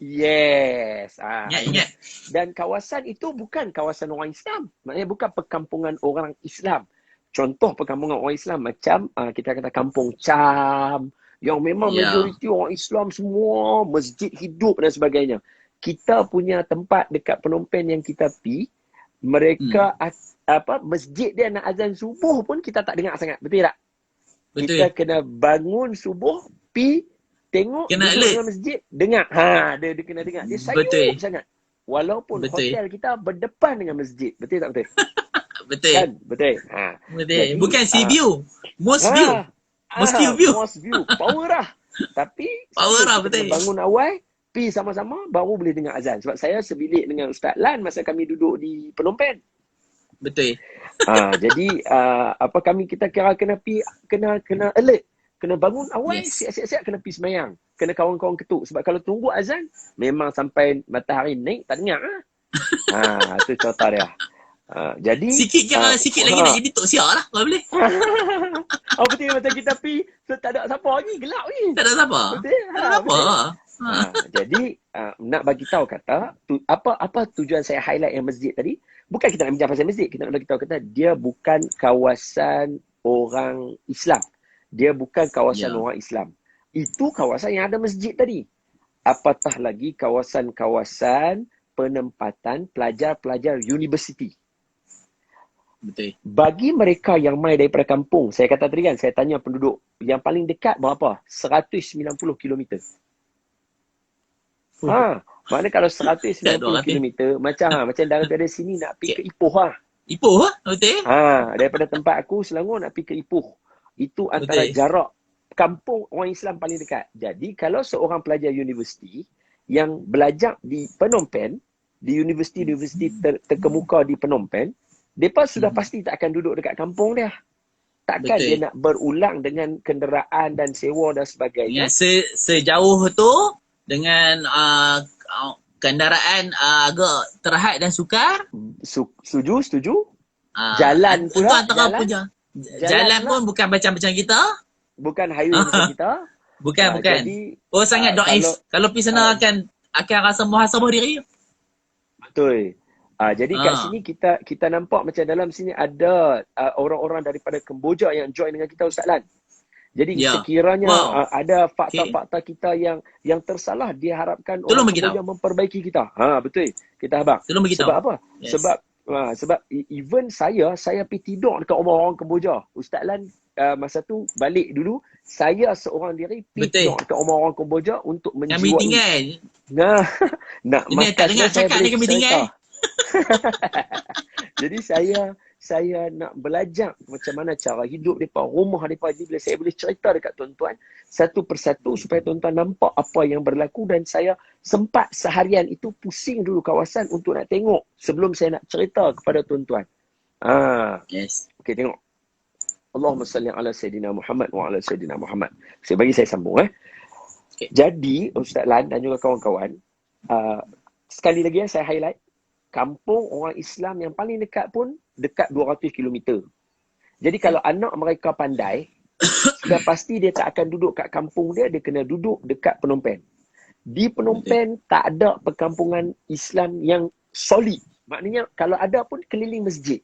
[SPEAKER 1] Ingat.
[SPEAKER 2] Dan kawasan itu bukan kawasan orang Islam. Maknanya bukan perkampungan orang Islam. Contoh perkampungan orang Islam macam kita kata Kampung Cham, yang memang majoriti orang Islam semua, masjid hidup dan sebagainya. Kita punya tempat dekat Phnom Penh yang kita pergi, mereka masjid dia nak azan subuh pun kita tak dengar sangat. Betul tak? Kita kena bangun subuh, pi tengok
[SPEAKER 1] kena
[SPEAKER 2] duduk
[SPEAKER 1] alert
[SPEAKER 2] dengan masjid, dengar. Dia kena dengar. Dia sayup sangat. Walaupun hotel kita berdepan dengan masjid. Betul tak betul?
[SPEAKER 1] Betul.
[SPEAKER 2] Kan? Betul.
[SPEAKER 1] Betul.
[SPEAKER 2] Jadi,
[SPEAKER 1] Bukan sea view. Most view. Mosque view.
[SPEAKER 2] Most view. Power lah. Tapi
[SPEAKER 1] Power lah,
[SPEAKER 2] kita
[SPEAKER 1] betul.
[SPEAKER 2] kena bangun awal, pi sama-sama, baru boleh dengar azan. Sebab saya sebilik dengan Ustaz Lan masa kami duduk di Phnom Penh.
[SPEAKER 1] Betul.
[SPEAKER 2] Jadi kita kira kena alert. Kena bangun awal, siap-siap kena pergi semayang. Kena kawan-kawan ketuk. Sebab kalau tunggu azan, memang sampai matahari naik, tak dengar. Itu contoh dia. Jadi
[SPEAKER 1] sikit lagi nak jadi tok siap lah kalau boleh.
[SPEAKER 2] Betul macam kita pergi tak ada siapa lagi, gelap ni.
[SPEAKER 1] Tak ada siapa.
[SPEAKER 2] Betul.
[SPEAKER 1] Tak ada siapa.
[SPEAKER 2] Jadi nak bagi tahu kata apa tujuan saya highlight yang masjid tadi, bukan kita nak bincang pasal masjid, kita nak bagi tahu kata dia bukan kawasan orang Islam. Dia bukan kawasan orang Islam. Itu kawasan yang ada masjid tadi. Apatah lagi kawasan-kawasan penempatan pelajar-pelajar universiti.
[SPEAKER 1] Betul.
[SPEAKER 2] Bagi mereka yang mai daripada kampung, saya kata tadi kan, saya tanya penduduk yang paling dekat berapa? 190 km. Maknanya kalau 190 km, macam daripada sini nak pergi ke Ipoh lah.
[SPEAKER 1] Ipoh lah? Betul.
[SPEAKER 2] Daripada tempat aku Selangor nak pergi ke Ipoh. Itu antara jarak kampung orang Islam paling dekat. Jadi kalau seorang pelajar universiti yang belajar di Phnom Penh, di universiti terkemuka di Phnom Penh, mereka sudah pasti tak akan duduk dekat kampung dia. Takkan dia nak berulang dengan kenderaan dan sewa dan sebagainya.
[SPEAKER 1] Sejauh tu dengan kendaraan agak terhad dan sukar.
[SPEAKER 2] Setuju. Jalan pula.
[SPEAKER 1] Jalan pun bukan macam kita.
[SPEAKER 2] Bukan highway macam kita.
[SPEAKER 1] Bukan. Jadi, sangat doif. Kalau pergi sana akan rasa muhasabah diri.
[SPEAKER 2] Betul. Jadi kat sini kita nampak macam dalam sini ada orang-orang daripada Kemboja yang join dengan kita, Ustaz Lan. Jadi sekiranya ada fakta-fakta kita yang tersalah, dia harapkan orang Kemboja memperbaiki kita. Betul. Kita abang. Sebab apa? Yes. Sebab even saya pergi tidur dekat rumah orang Kemboja. Ustaz Lan masa tu balik dulu, saya seorang diri pergi tidur dekat rumah orang Kemboja untuk menjiwai.
[SPEAKER 1] Kami tinggal.
[SPEAKER 2] Nak makan.
[SPEAKER 1] Tak dengar cakap ni kami tinggal.
[SPEAKER 2] Jadi saya nak belajar macam mana cara hidup mereka, rumah mereka. Jadi bila saya boleh cerita dekat tuan-tuan satu persatu supaya tuan-tuan nampak apa yang berlaku, dan saya sempat seharian itu pusing dulu kawasan untuk nak tengok sebelum saya nak cerita kepada tuan-tuan.
[SPEAKER 1] Yes.
[SPEAKER 2] Okey, tengok. Allahumma salli ala Sayyidina Muhammad wa ala Sayyidina Muhammad. Saya sambung. Okay. Jadi Ustaz Lan dan juga kawan-kawan, sekali lagi saya highlight, kampung orang Islam yang paling dekat pun dekat 200 km. Jadi kalau anak mereka pandai, sudah pasti dia tak akan duduk kat kampung dia kena duduk dekat Phnom Penh. Di Phnom Penh tak ada perkampungan Islam yang solid. Maknanya kalau ada pun keliling masjid.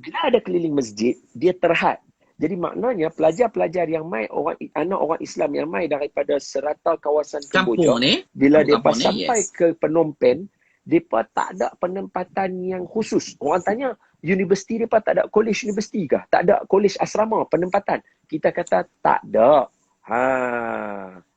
[SPEAKER 2] Bila ada keliling masjid, dia terhad. Jadi maknanya pelajar-pelajar yang mai, anak orang Islam yang mai daripada serata kawasan Kemboja, bila mereka sampai ke Phnom Penh, mereka tak ada penempatan yang khusus. Orang tanya, universiti mereka tak ada college universiti kah? Tak ada college asrama penempatan? Kita kata tak ada.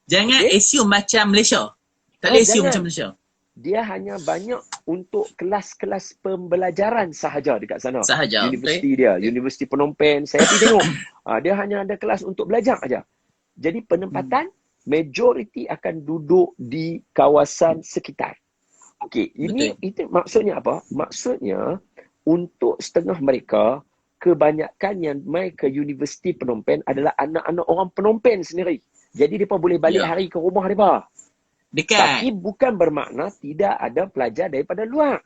[SPEAKER 1] Jangan assume macam Malaysia. Tak boleh assume macam Malaysia.
[SPEAKER 2] Dia hanya banyak untuk kelas-kelas pembelajaran sahaja dekat sana.
[SPEAKER 1] Sahaja.
[SPEAKER 2] Universiti dia. Universiti Phnom Penh. Saya pergi tengok. Dia hanya ada kelas untuk belajar aja. Jadi penempatan, majoriti akan duduk di kawasan sekitar. Okey, itu maksudnya apa? Maksudnya untuk setengah mereka, kebanyakan yang mai ke Universiti Phnom Penh adalah anak-anak orang Phnom Penh sendiri. Jadi mereka boleh balik hari ke rumah mereka.
[SPEAKER 1] Dekat.
[SPEAKER 2] Tapi bukan bermakna tidak ada pelajar daripada luar.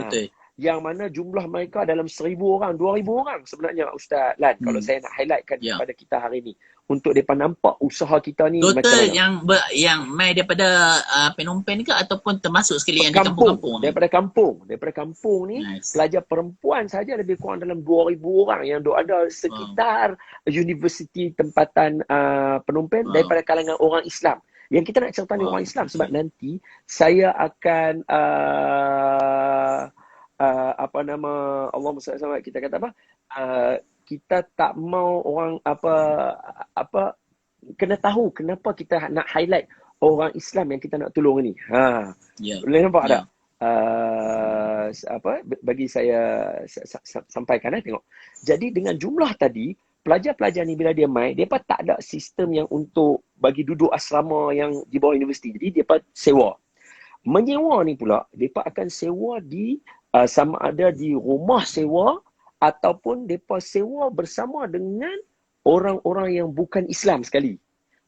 [SPEAKER 1] Betul.
[SPEAKER 2] Yang mana jumlah mereka dalam 1,000 orang, 2,000 orang sebenarnya, Ustaz Lan. Kalau saya nak highlightkan kepada kita hari ini. Untuk mereka nampak usaha kita ni
[SPEAKER 1] total
[SPEAKER 2] macam mana.
[SPEAKER 1] yang mai daripada Phnom Penh ke ataupun termasuk sekali yang di kampung-kampung?
[SPEAKER 2] Daripada kampung ni, pelajar perempuan saja lebih kurang dalam 2,000 orang yang ada sekitar universiti tempatan Phnom Penh daripada kalangan orang Islam. Yang kita nak cerita ni orang Islam sebab nanti saya akan Allahumma salli alaihi, kita kata apa? kita tak mau orang apa kena tahu kenapa kita nak highlight orang Islam yang kita nak tolong ni. Boleh nampak tak? Bagi saya sampaikan tengok. Jadi dengan jumlah tadi, pelajar-pelajar ni bila dia main, depa tak ada sistem yang untuk bagi duduk asrama yang di bawah universiti. Jadi depa sewa. Menyewa ni pula, depa akan sewa di sama ada di rumah sewa ataupun depa sewa bersama dengan orang-orang yang bukan Islam sekali.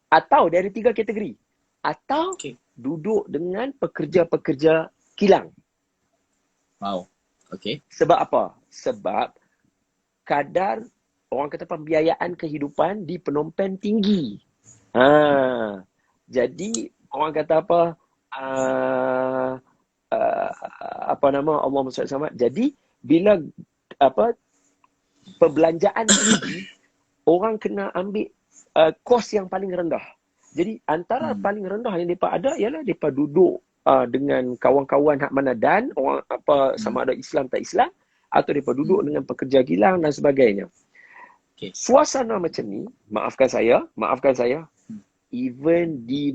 [SPEAKER 2] Atau dari 3 kategori. Atau duduk dengan pekerja-pekerja kilang.
[SPEAKER 1] Wow. Okay.
[SPEAKER 2] Sebab apa? Sebab kadar orang kata pembiayaan kehidupan di Phnom Penh tinggi. Jadi orang kata Allahumma shalli alaihi wasallam. Jadi bila perbelanjaan tinggi, orang kena ambil kos yang paling rendah. Jadi antara paling rendah yang mereka ada ialah mereka duduk dengan kawan-kawan hak mana dan orang sama ada Islam tak Islam, atau mereka duduk dengan pekerja kilang dan sebagainya. Suasana macam ni, maafkan saya, even di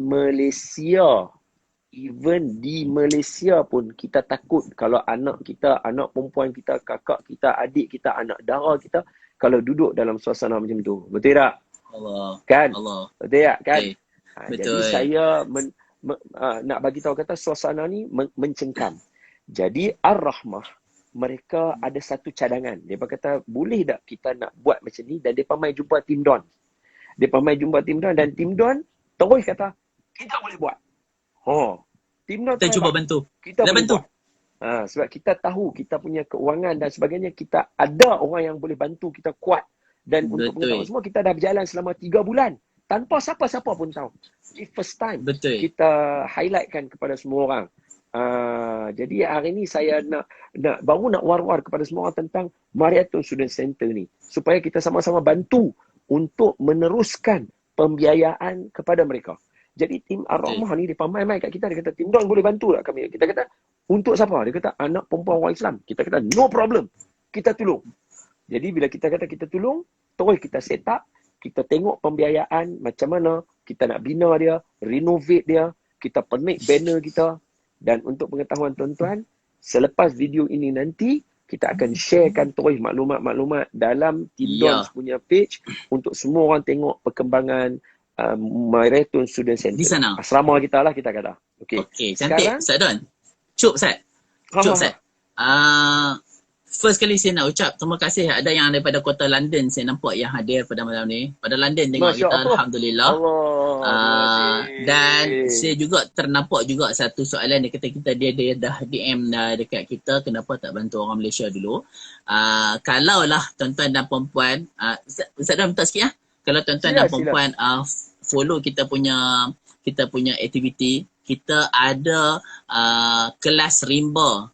[SPEAKER 2] Malaysia pun kita takut kalau anak kita, anak perempuan kita, kakak kita, adik kita, anak dara kita kalau duduk dalam suasana macam tu. Betul tak?
[SPEAKER 1] Allah.
[SPEAKER 2] Kan?
[SPEAKER 1] Allah.
[SPEAKER 2] Betul tak? Kan?
[SPEAKER 1] Okay. Betul.
[SPEAKER 2] Jadi saya nak bagi tahu kata suasana ni mencengkam. Jadi Ar-Rahmah, mereka ada satu cadangan. Dia kata boleh tak kita nak buat macam ni, dan dia mai jumpa Tim Don. Dan Tim Don terus kata kita boleh buat. Tim Don
[SPEAKER 1] kita cuba bantu.
[SPEAKER 2] Kita bantu. Sebab kita tahu kita punya keuangan dan sebagainya, kita ada orang yang boleh bantu kita kuat. Dan untuk pengetahuan semua, kita dah berjalan selama 3 bulan tanpa siapa-siapa pun tahu. The first time kita highlightkan kepada semua orang. Jadi hari ni saya baru nak war-war kepada semua orang tentang Mariatun Student Center ni, supaya kita sama-sama bantu untuk meneruskan pembiayaan kepada mereka. Jadi tim Ar-Rahmah ni dia mai kat kita, dia kata Tim Don boleh bantu tak kami? Kita kata untuk siapa? Dia kata anak perempuan orang Islam. Kita kata no problem, kita tolong. Jadi bila kita kata kita tolong, terus kita set up, kita tengok pembiayaan macam mana kita nak bina dia, renovate dia, kita pernik banner kita. Dan untuk pengetahuan tuan-tuan, selepas video ini nanti, kita akan sharekan terus maklumat-maklumat dalam Tim Don punya page untuk semua orang tengok perkembangan Mariatun Student Center.
[SPEAKER 1] Di sana.
[SPEAKER 2] Asrama kita lah, kita kata.
[SPEAKER 1] Okey, cantik. Ustaz Don. Cuk, Ustaz. First kali saya nak ucap terima kasih. Ada yang daripada kota London saya nampak yang hadir pada malam ni. Pada London tengok Masya kita Allah. Alhamdulillah. Dan saya juga ternampak juga satu soalan dia kata dia dah DM dekat kita, kenapa tak bantu orang Malaysia dulu. Kalaulah tuan-tuan dan perempuan, Ustaz Don minta sikit kalau tuan-tuan dan perempuan follow kita punya aktiviti, kita ada kelas rimba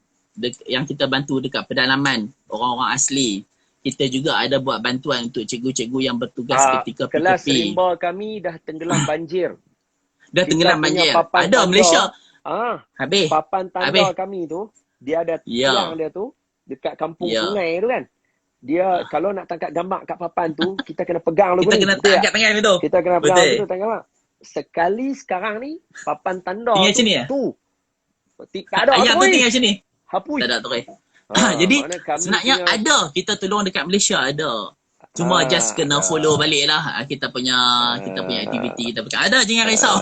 [SPEAKER 1] yang kita bantu dekat pedalaman orang-orang asli. Kita juga ada buat bantuan untuk cikgu-cikgu yang bertugas ketika PKP.
[SPEAKER 2] Kelas rimba kami dah tenggelam banjir.
[SPEAKER 1] Tenggelam banjir. Ada Malaysia. Habis.
[SPEAKER 2] Papan tanda kami tu, dia ada tiang dia tu dekat kampung sungai tu kan. Dia kalau nak tangkap gambar kat papan tu, kita kena pegang dulu.
[SPEAKER 1] Kita kena angkat tangan tu.
[SPEAKER 2] Kita kena pegang tu tangkap gambar. Sekali sekarang ni papan tanda tu. Tak ada.
[SPEAKER 1] Ayat tu tinggal macam ni.
[SPEAKER 2] Hapui.
[SPEAKER 1] Tak ada terus. Jadi sebenarnya ada, kita tolong dekat Malaysia ada. Cuma just kena follow balik lah kita punya aktiviti kita ada, jangan risau.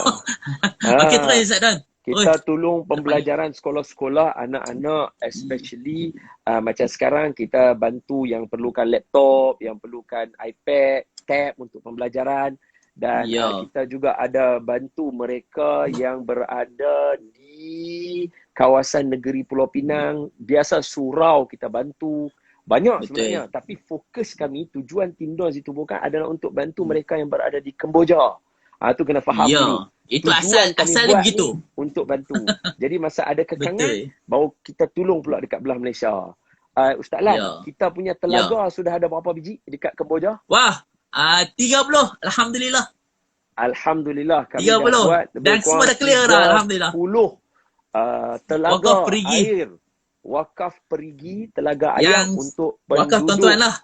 [SPEAKER 1] Okey, terus Ustaz Don.
[SPEAKER 2] Kita tolong pembelajaran sekolah-sekolah anak-anak, especially macam sekarang kita bantu yang perlukan laptop, yang perlukan iPad, tab untuk pembelajaran, dan kita juga ada bantu mereka yang berada di kawasan negeri Pulau Pinang. Biasa surau kita bantu. Banyak sebenarnya. Tapi fokus kami, tujuan Tim Don ditubuhkan adalah untuk bantu mereka yang berada di Kemboja. Itu kena faham dulu.
[SPEAKER 1] Itu asal dia begitu.
[SPEAKER 2] Untuk bantu. Jadi masa ada kekangan, baru kita tolong pula dekat belah Malaysia. Ustaz Lan, kita punya telaga sudah ada berapa biji dekat Kemboja?
[SPEAKER 1] Wah, 30. Alhamdulillah.
[SPEAKER 2] Alhamdulillah. Kami
[SPEAKER 1] 30.
[SPEAKER 2] dah buat.
[SPEAKER 1] Dan semua dah clear dah. Alhamdulillah.
[SPEAKER 2] 10 telaga air. Wakaf perigi telaga air untuk penduduk.
[SPEAKER 1] Wakaf tuan-tuan lah.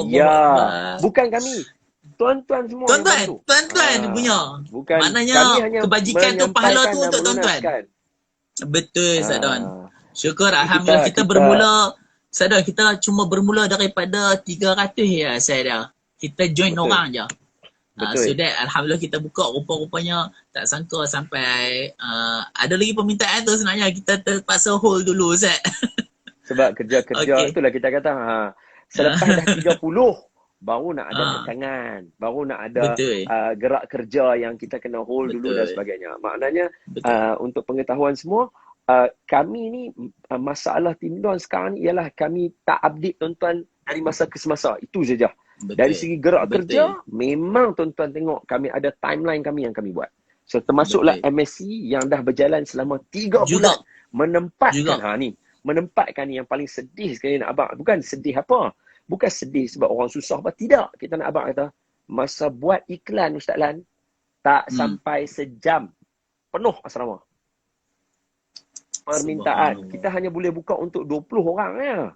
[SPEAKER 2] Ya, bukan kami. Tuan-tuan semua yang bantu.
[SPEAKER 1] Tuan-tuan punya.
[SPEAKER 2] Bukan,
[SPEAKER 1] maknanya
[SPEAKER 2] kami hanya
[SPEAKER 1] kebajikan tu, pahala tu
[SPEAKER 2] dan
[SPEAKER 1] untuk tuan-tuan.
[SPEAKER 2] melunaskan.
[SPEAKER 1] Betul, Ustaz Don. Syukur,
[SPEAKER 2] Jadi
[SPEAKER 1] Alhamdulillah kita bermula. Ustaz Don, kita cuma bermula daripada 300 ya saya dah. Kita join orang je. So that Alhamdulillah kita buka, rupa-rupanya tak sangka sampai ada lagi permintaan tu sebenarnya. Kita terpaksa hold dulu, Ustaz.
[SPEAKER 2] Sebab kerja-kerja itulah kita kata selepas dah 30 baru nak ada tekangan, baru nak ada gerak kerja yang kita kena hold dulu dan sebagainya. Maknanya untuk pengetahuan semua, kami ni masalah Tim Don sekarang ni ialah kami tak update tuan-tuan dari masa ke semasa. Itu saja. Dari segi gerak kerja, memang tuan-tuan tengok kami ada timeline kami yang kami buat. So termasuklah MSc yang dah berjalan selama 3 bulan menempatkan menempatkan yang paling sedih sekali nak abang. Bukan sedih apa? Bukan sedih sebab orang susah apa. Tidak. Kita nak abang kata, masa buat iklan Ustaz Lan, tak sampai sejam penuh asrama. Permintaan. Kita hanya boleh buka untuk 20 orang ya.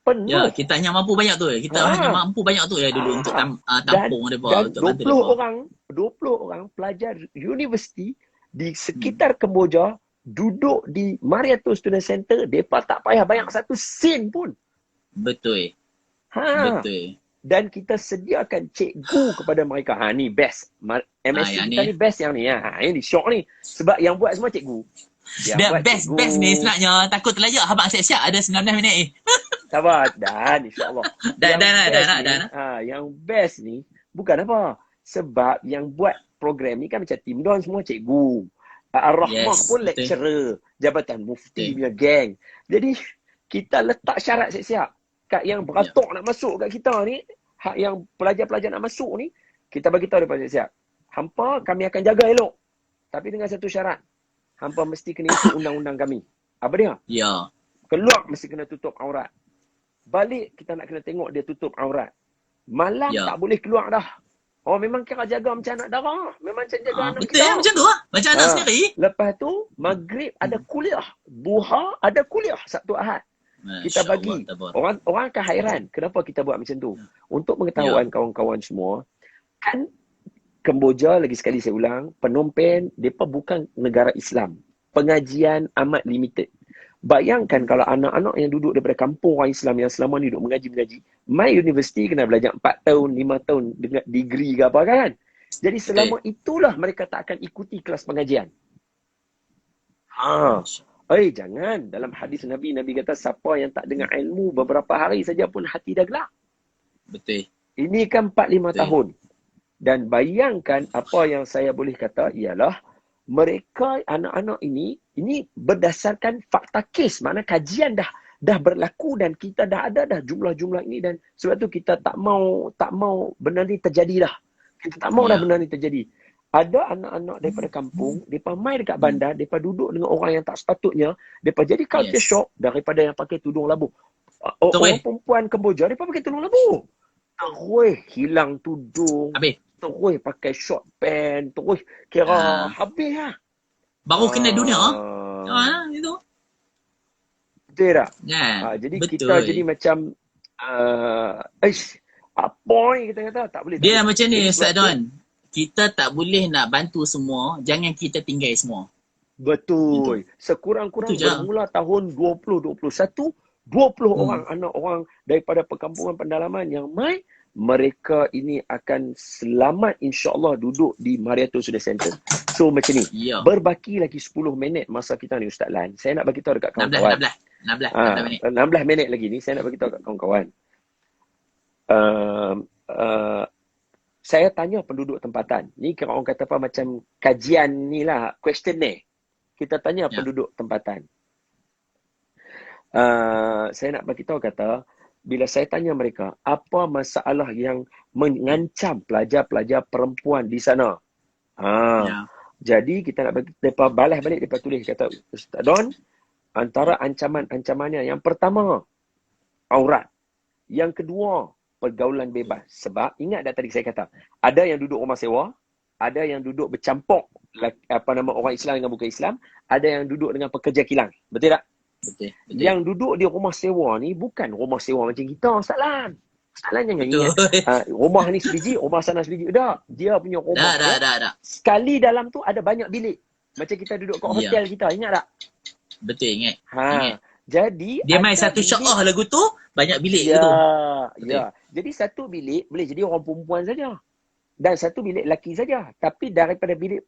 [SPEAKER 2] Penuh.
[SPEAKER 1] Ya, kita hanya mampu banyak tu. Kita hanya mampu banyak tu ya dulu untuk tampung mereka.
[SPEAKER 2] Dan 20 orang pelajar universiti di sekitar Kemboja duduk di Mariato Student Center, mereka tak payah bayar 1 sen pun.
[SPEAKER 1] Betul.
[SPEAKER 2] Betul. Dan kita sediakan cikgu kepada mereka. Ni best. MSc kita ni best yang ni. Ini syok ni. Sebab yang buat semua cikgu.
[SPEAKER 1] Best ni sebenarnya. Takut terlajak. Abang siap-siap ada 19 minit
[SPEAKER 2] Sabar. Dan insyaAllah.
[SPEAKER 1] Dan.
[SPEAKER 2] Yang best ni bukan apa. Sebab yang buat program ni kan macam Tim Don semua cikgu. Ar-Rahmah pun lecturer. Jabatan Mufti punya geng. Jadi kita letak syarat siap-siap. Kat yang beratok nak masuk kat kita ni, hak yang pelajar-pelajar nak masuk ni, kita bagi tahu depan siap-siap. Hampa kami akan jaga elok. Tapi dengan satu syarat. Hampa mesti kena ikut undang-undang kami. Apa dia?
[SPEAKER 1] Ya.
[SPEAKER 2] Keluar mesti kena tutup aurat. Balik kita nak kena tengok dia tutup aurat. Malam tak boleh keluar dah. Oh memang kira jaga macam anak darah. Memang macam jaga anak
[SPEAKER 1] betul kita. Macam tu lah. Macam anak sendiri.
[SPEAKER 2] Lepas tu, Maghrib ada kuliah. Duha ada kuliah Sabtu Ahad. Kita bagi. Orang akan hairan. Kenapa kita buat macam tu? Untuk pengetahuan kawan-kawan semua. Kan Kemboja, lagi sekali saya ulang, Phnom Penh, mereka bukan negara Islam. Pengajian amat limited. Bayangkan kalau anak-anak yang duduk daripada kampung orang Islam yang selama ni duduk mengaji-mengaji, my university kena belajar 4 tahun, 5 tahun dengan degree ke apa kan? Jadi selama itulah mereka tak akan ikuti kelas pengajian. Jangan. Dalam hadis Nabi kata siapa yang tak dengar ilmu beberapa hari saja pun hati dah gelap.
[SPEAKER 1] Betul.
[SPEAKER 2] Ini kan 4-5 tahun. Dan bayangkan apa yang saya boleh kata ialah mereka, anak-anak ini berdasarkan fakta kes. Maknanya kajian dah berlaku dan kita dah ada dah jumlah-jumlah ini dan sebab tu kita tak mau benda ni terjadi dah. Kita tak mau dah benda ni terjadi. Ada anak-anak daripada kampung, mereka main dekat bandar, mereka duduk dengan orang yang tak sepatutnya, mereka jadi culture shock daripada yang pakai tudung labuh. Orang perempuan Kemboja, mereka pakai tudung labuh. Terus hilang tudung.
[SPEAKER 1] Habis.
[SPEAKER 2] Terus pakai short pant. Terus kira habis lah.
[SPEAKER 1] Baru kena dunia. Itu.
[SPEAKER 2] Betul tak? Jadi betul. Kita jadi macam apa ni kita kata tak boleh.
[SPEAKER 1] Dia tak macam ni Ustaz Don. Kita tak boleh nak bantu semua. Jangan kita tinggal semua.
[SPEAKER 2] Betul. Itu. Sekurang-kurang bermula tahun 2021, 20 orang anak orang daripada perkampungan pendalaman yang mereka ini akan selamat insya-Allah duduk di Mariato Student Center. So macam ni. Berbaki lagi 10 minit masa kita ni Ustaz Lan. Saya nak bagi tahu dekat kawan-kawan.
[SPEAKER 1] 16 minit.
[SPEAKER 2] 16 minit lagi ni saya nak bagi tahu dekat kawan-kawan. Saya tanya penduduk tempatan. Ni kira orang kata apa macam kajian ni lah, questionnaire. Kita tanya penduduk tempatan. Saya nak bagi tahu kata bila saya tanya mereka, apa masalah yang mengancam pelajar-pelajar perempuan di sana? Jadi kita nak bagi mereka balas balik, mereka tulis kata, Ustaz Don, antara ancaman-ancamannya yang pertama aurat, yang kedua pergaulan bebas. Sebab ingat tak tadi saya kata, ada yang duduk rumah sewa, ada yang duduk bercampur orang Islam dengan bukan Islam, ada yang duduk dengan pekerja kilang. Betul tak? Betul. Yang duduk di rumah sewa ni bukan rumah sewa macam kita, Ustaz Lan. Soalan jangan
[SPEAKER 1] Betul.
[SPEAKER 2] ingat rumah ni sebiji, rumah sana sebiji. Dah, dia punya rumah
[SPEAKER 1] Dah.
[SPEAKER 2] sekali dalam tu ada banyak bilik. Macam kita duduk kat hotel kita, ingat tak?
[SPEAKER 1] Betul, ingat.
[SPEAKER 2] Jadi
[SPEAKER 1] dia main satu sya'ah lagu tu, banyak bilik
[SPEAKER 2] ya,
[SPEAKER 1] tu.
[SPEAKER 2] Ya. Jadi satu bilik boleh jadi orang perempuan saja. Dan satu bilik lelaki saja. Tapi daripada bilik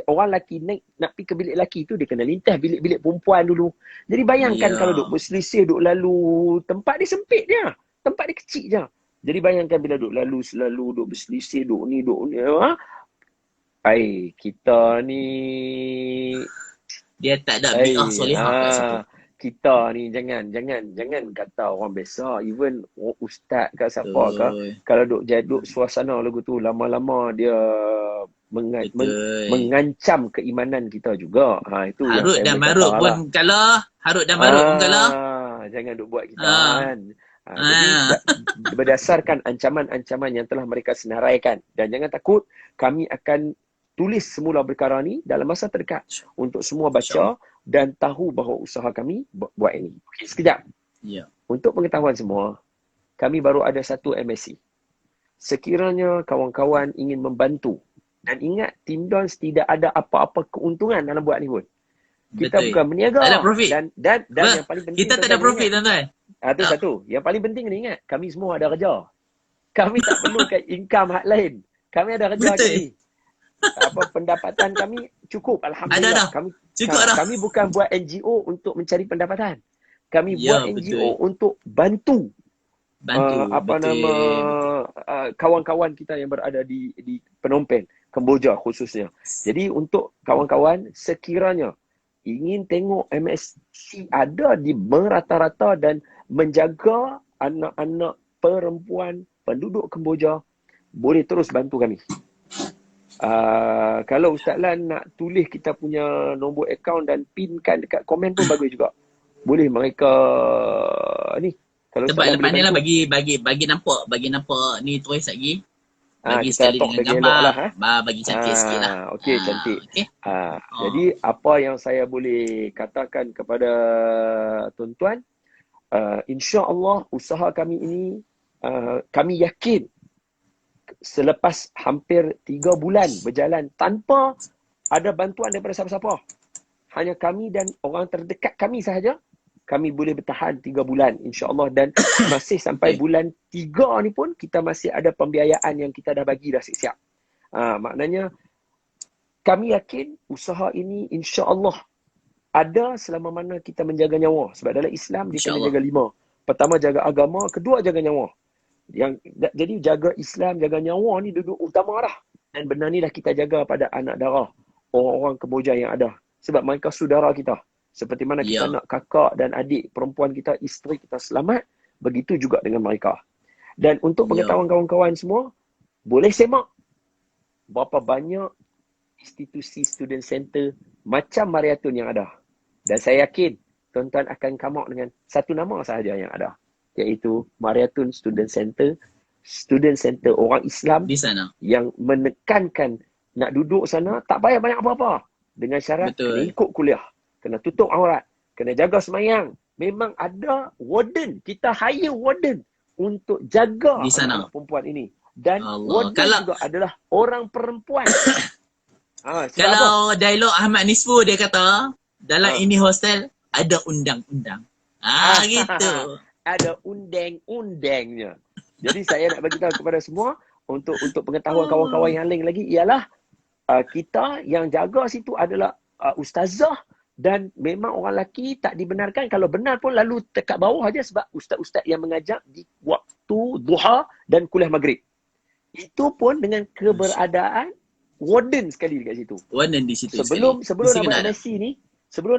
[SPEAKER 2] orang lelaki nak pergi ke bilik lelaki tu, dia kena lintas bilik-bilik perempuan dulu. Jadi bayangkan kalau duk berselisih, duk lalu, tempat dia sempit je. Tempat dia kecil je. Jadi bayangkan bila duk lalu, selalu duk berselisih, duk ni. Kita ni...
[SPEAKER 1] Dia tak ada bi'ah solihah kat situ.
[SPEAKER 2] Kita ni jangan kata orang biasa, even ustaz ke siapa ke, kalau duk suasana lagu tu lama-lama dia mengancam keimanan kita juga. Itu
[SPEAKER 1] Harut
[SPEAKER 2] yang
[SPEAKER 1] dan Marut pun kalah. Harut dan Marut pun kalah.
[SPEAKER 2] Jangan duk buat kita kan. Jadi berdasarkan ancaman-ancaman yang telah mereka senaraikan, dan jangan takut, kami akan tulis semula perkara ni dalam masa terdekat untuk semua baca dan tahu bahawa usaha kami buat ini. Okay, sekejap. Untuk pengetahuan semua, kami baru ada satu MSc. Sekiranya kawan-kawan ingin membantu, dan ingat, Tim Dons tidak ada apa-apa keuntungan dalam buat ni pun. Kita bukan berniaga.
[SPEAKER 1] Tak ada profit.
[SPEAKER 2] Dan yang paling penting,
[SPEAKER 1] kita tak ada profit, tuan-tuan.
[SPEAKER 2] Itu satu. Yang paling penting ni ingat, kami semua ada kerja. Kami tak perlukan income hak lain. Kami ada kerja kami. Pendapatan kami cukup, alhamdulillah. Kami bukan buat NGO untuk mencari pendapatan. Kami buat NGO untuk bantu kawan-kawan kita yang berada di Phnom Penh, Kemboja khususnya. Jadi untuk kawan-kawan, sekiranya ingin tengok MSc ada di merata-rata dan menjaga anak-anak perempuan penduduk Kemboja, boleh terus bantu kami. Kalau Ustaz Lan nak tulis kita punya nombor akaun dan pinkan dekat komen pun bagus juga. Boleh mereka ni. Kalau
[SPEAKER 1] sebab lepas ni lah bagi nampak ni tulis lagi. Bagi sekali dengan gambar, bagi cantik sikit lah.
[SPEAKER 2] Okey, cantik. Jadi apa yang saya boleh katakan kepada tuan-tuan, insya-Allah usaha kami ini, kami yakin selepas hampir 3 bulan berjalan tanpa ada bantuan daripada siapa-siapa, hanya kami dan orang terdekat kami sahaja, kami boleh bertahan 3 bulan insya-Allah. Dan masih sampai bulan 3 ni pun kita masih ada pembiayaan yang kita dah bagi dah siap-siap. Maknanya kami yakin usaha ini insya-Allah ada selama mana kita menjaga nyawa. Sebab dalam Islam dia kena jaga 5. Pertama jaga agama, kedua jaga nyawa. Jadi jaga Islam, jaga nyawa ni duduk utama dah. Dan benar ni dah kita jaga pada anak darah, orang-orang Kemboja yang ada. Sebab mereka saudara kita. Seperti mana kita nak kakak dan adik perempuan kita, isteri kita selamat, begitu juga dengan mereka. Dan untuk pengetahuan kawan-kawan semua, boleh semak berapa banyak institusi student center macam Mariatun yang ada. Dan saya yakin tuan-tuan akan come out dengan satu nama sahaja yang ada, iaitu Mariatun Student Center orang Islam
[SPEAKER 1] di sana,
[SPEAKER 2] yang menekankan nak duduk sana tak payah banyak apa-apa, dengan syarat kena ikut kuliah, kena tutup aurat, kena jaga semayang. Memang ada warden, kita hire warden untuk jaga
[SPEAKER 1] di sana
[SPEAKER 2] anak perempuan ini. Dan warden juga adalah orang perempuan.
[SPEAKER 1] Kalau dialog Ahmad Nisfu, dia kata dalam ini hostel ada undang-undang. Gitu.
[SPEAKER 2] Ada undang-undangnya. Jadi saya nak bagi tahu kepada semua, untuk pengetahuan kawan-kawan yang lain lagi, ialah kita yang jaga situ adalah ustazah, dan memang orang lelaki tak dibenarkan. Kalau benar pun lalu dekat bawah aja, sebab ustaz-ustaz yang mengajar di waktu duha dan kuliah maghrib. Itu pun dengan keberadaan warden sekali dekat situ.
[SPEAKER 1] Warden di situ.
[SPEAKER 2] Sebelum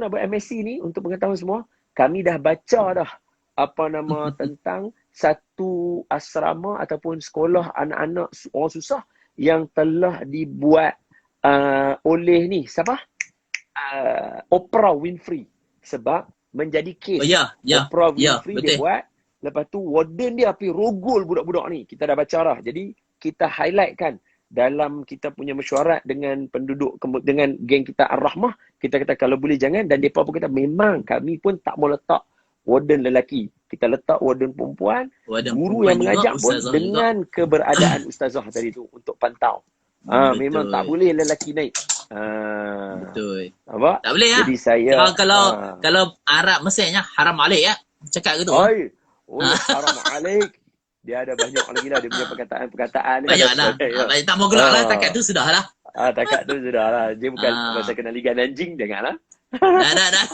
[SPEAKER 2] nak buat MSc ni, untuk pengetahuan semua, kami dah baca dah tentang satu asrama ataupun sekolah anak-anak orang susah yang telah dibuat oleh ni siapa? Oprah Winfrey. Sebab menjadi kes. Oprah Winfrey dia buat. Lepas tu warden dia pergi rogol budak-budak ni. Kita dah baca dah. Jadi kita highlightkan dalam kita punya mesyuarat dengan penduduk, dengan geng kita Ar-Rahmah. Kita kata kalau boleh jangan. Dan mereka pun kata memang kami pun tak mau letak warden lelaki. kita letak warden perempuan,
[SPEAKER 1] Warden
[SPEAKER 2] guru yang mengajar pun dengan keberadaan ustazah tadi tu untuk pantau. Memang tak boleh lelaki naik.
[SPEAKER 1] Betul.
[SPEAKER 2] Nampak?
[SPEAKER 1] Tak boleh ya.
[SPEAKER 2] Jadi saya
[SPEAKER 1] kalau Arab Mesirnya haram alik ya. Cakap gitu.
[SPEAKER 2] Haram alik. Dia ada banyak lagi lah dia punya perkataan.
[SPEAKER 1] Banyaklah. Tak mau gelak lah, takat tu sudah lah.
[SPEAKER 2] Takat tu sudah lah. Dia bukan masa kena liga anjing, janganlah.
[SPEAKER 1] Dah.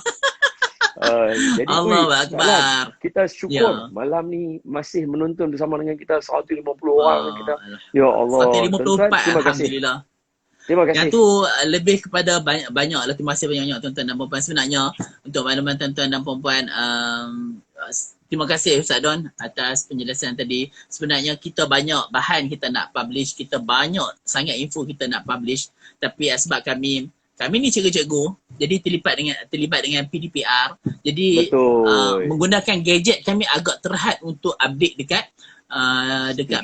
[SPEAKER 2] Jadi
[SPEAKER 1] Allahu Akbar.
[SPEAKER 2] Kita syukur malam ni masih menonton bersama dengan kita 150 orang kita. Ya Allah.
[SPEAKER 1] 154 alhamdulillah.
[SPEAKER 2] Terima kasih.
[SPEAKER 1] Yang tu lebih kepada banyak lah. Terima kasih banyak tuan-tuan dan puan-puan. Sebenarnya untuk makluman tuan-tuan dan puan-puan, terima kasih Ustaz Don atas penjelasan tadi. Sebenarnya kita banyak bahan kita nak publish, kita banyak sangat info kita nak publish, tapi sebab kami ni cikgu-cikgu, jadi terlibat dengan PDPR. Jadi menggunakan gadget kami agak terhad untuk update dekat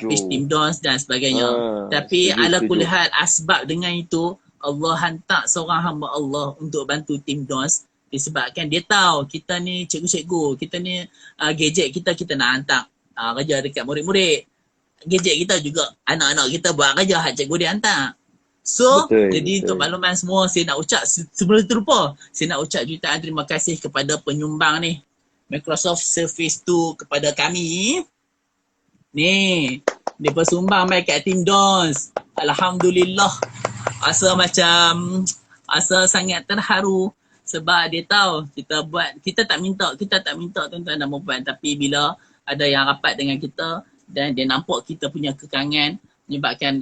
[SPEAKER 1] page Team Dons dan sebagainya. Tapi ala kulli hal, asbab dengan itu Allah hantar seorang hamba Allah untuk bantu Team Dons, disebabkan dia tahu kita ni cikgu-cikgu, kita ni gadget kita nak hantar kerja dekat murid-murid. Gadget kita juga anak-anak kita buat kerja hak cikgu dia hantar. So, jadi untuk makluman semua, saya nak ucap sebelum terlupa, saya nak ucap jutaan terima kasih kepada penyumbang ni, Microsoft Surface 2 kepada kami. Ni, dia bersumbang mai kat Team Dons. Alhamdulillah. Asa sangat terharu sebab dia tahu kita tak minta tuan-tuan dan puan, tapi bila ada yang rapat dengan kita dan dia nampak kita punya kekangan, menyebabkan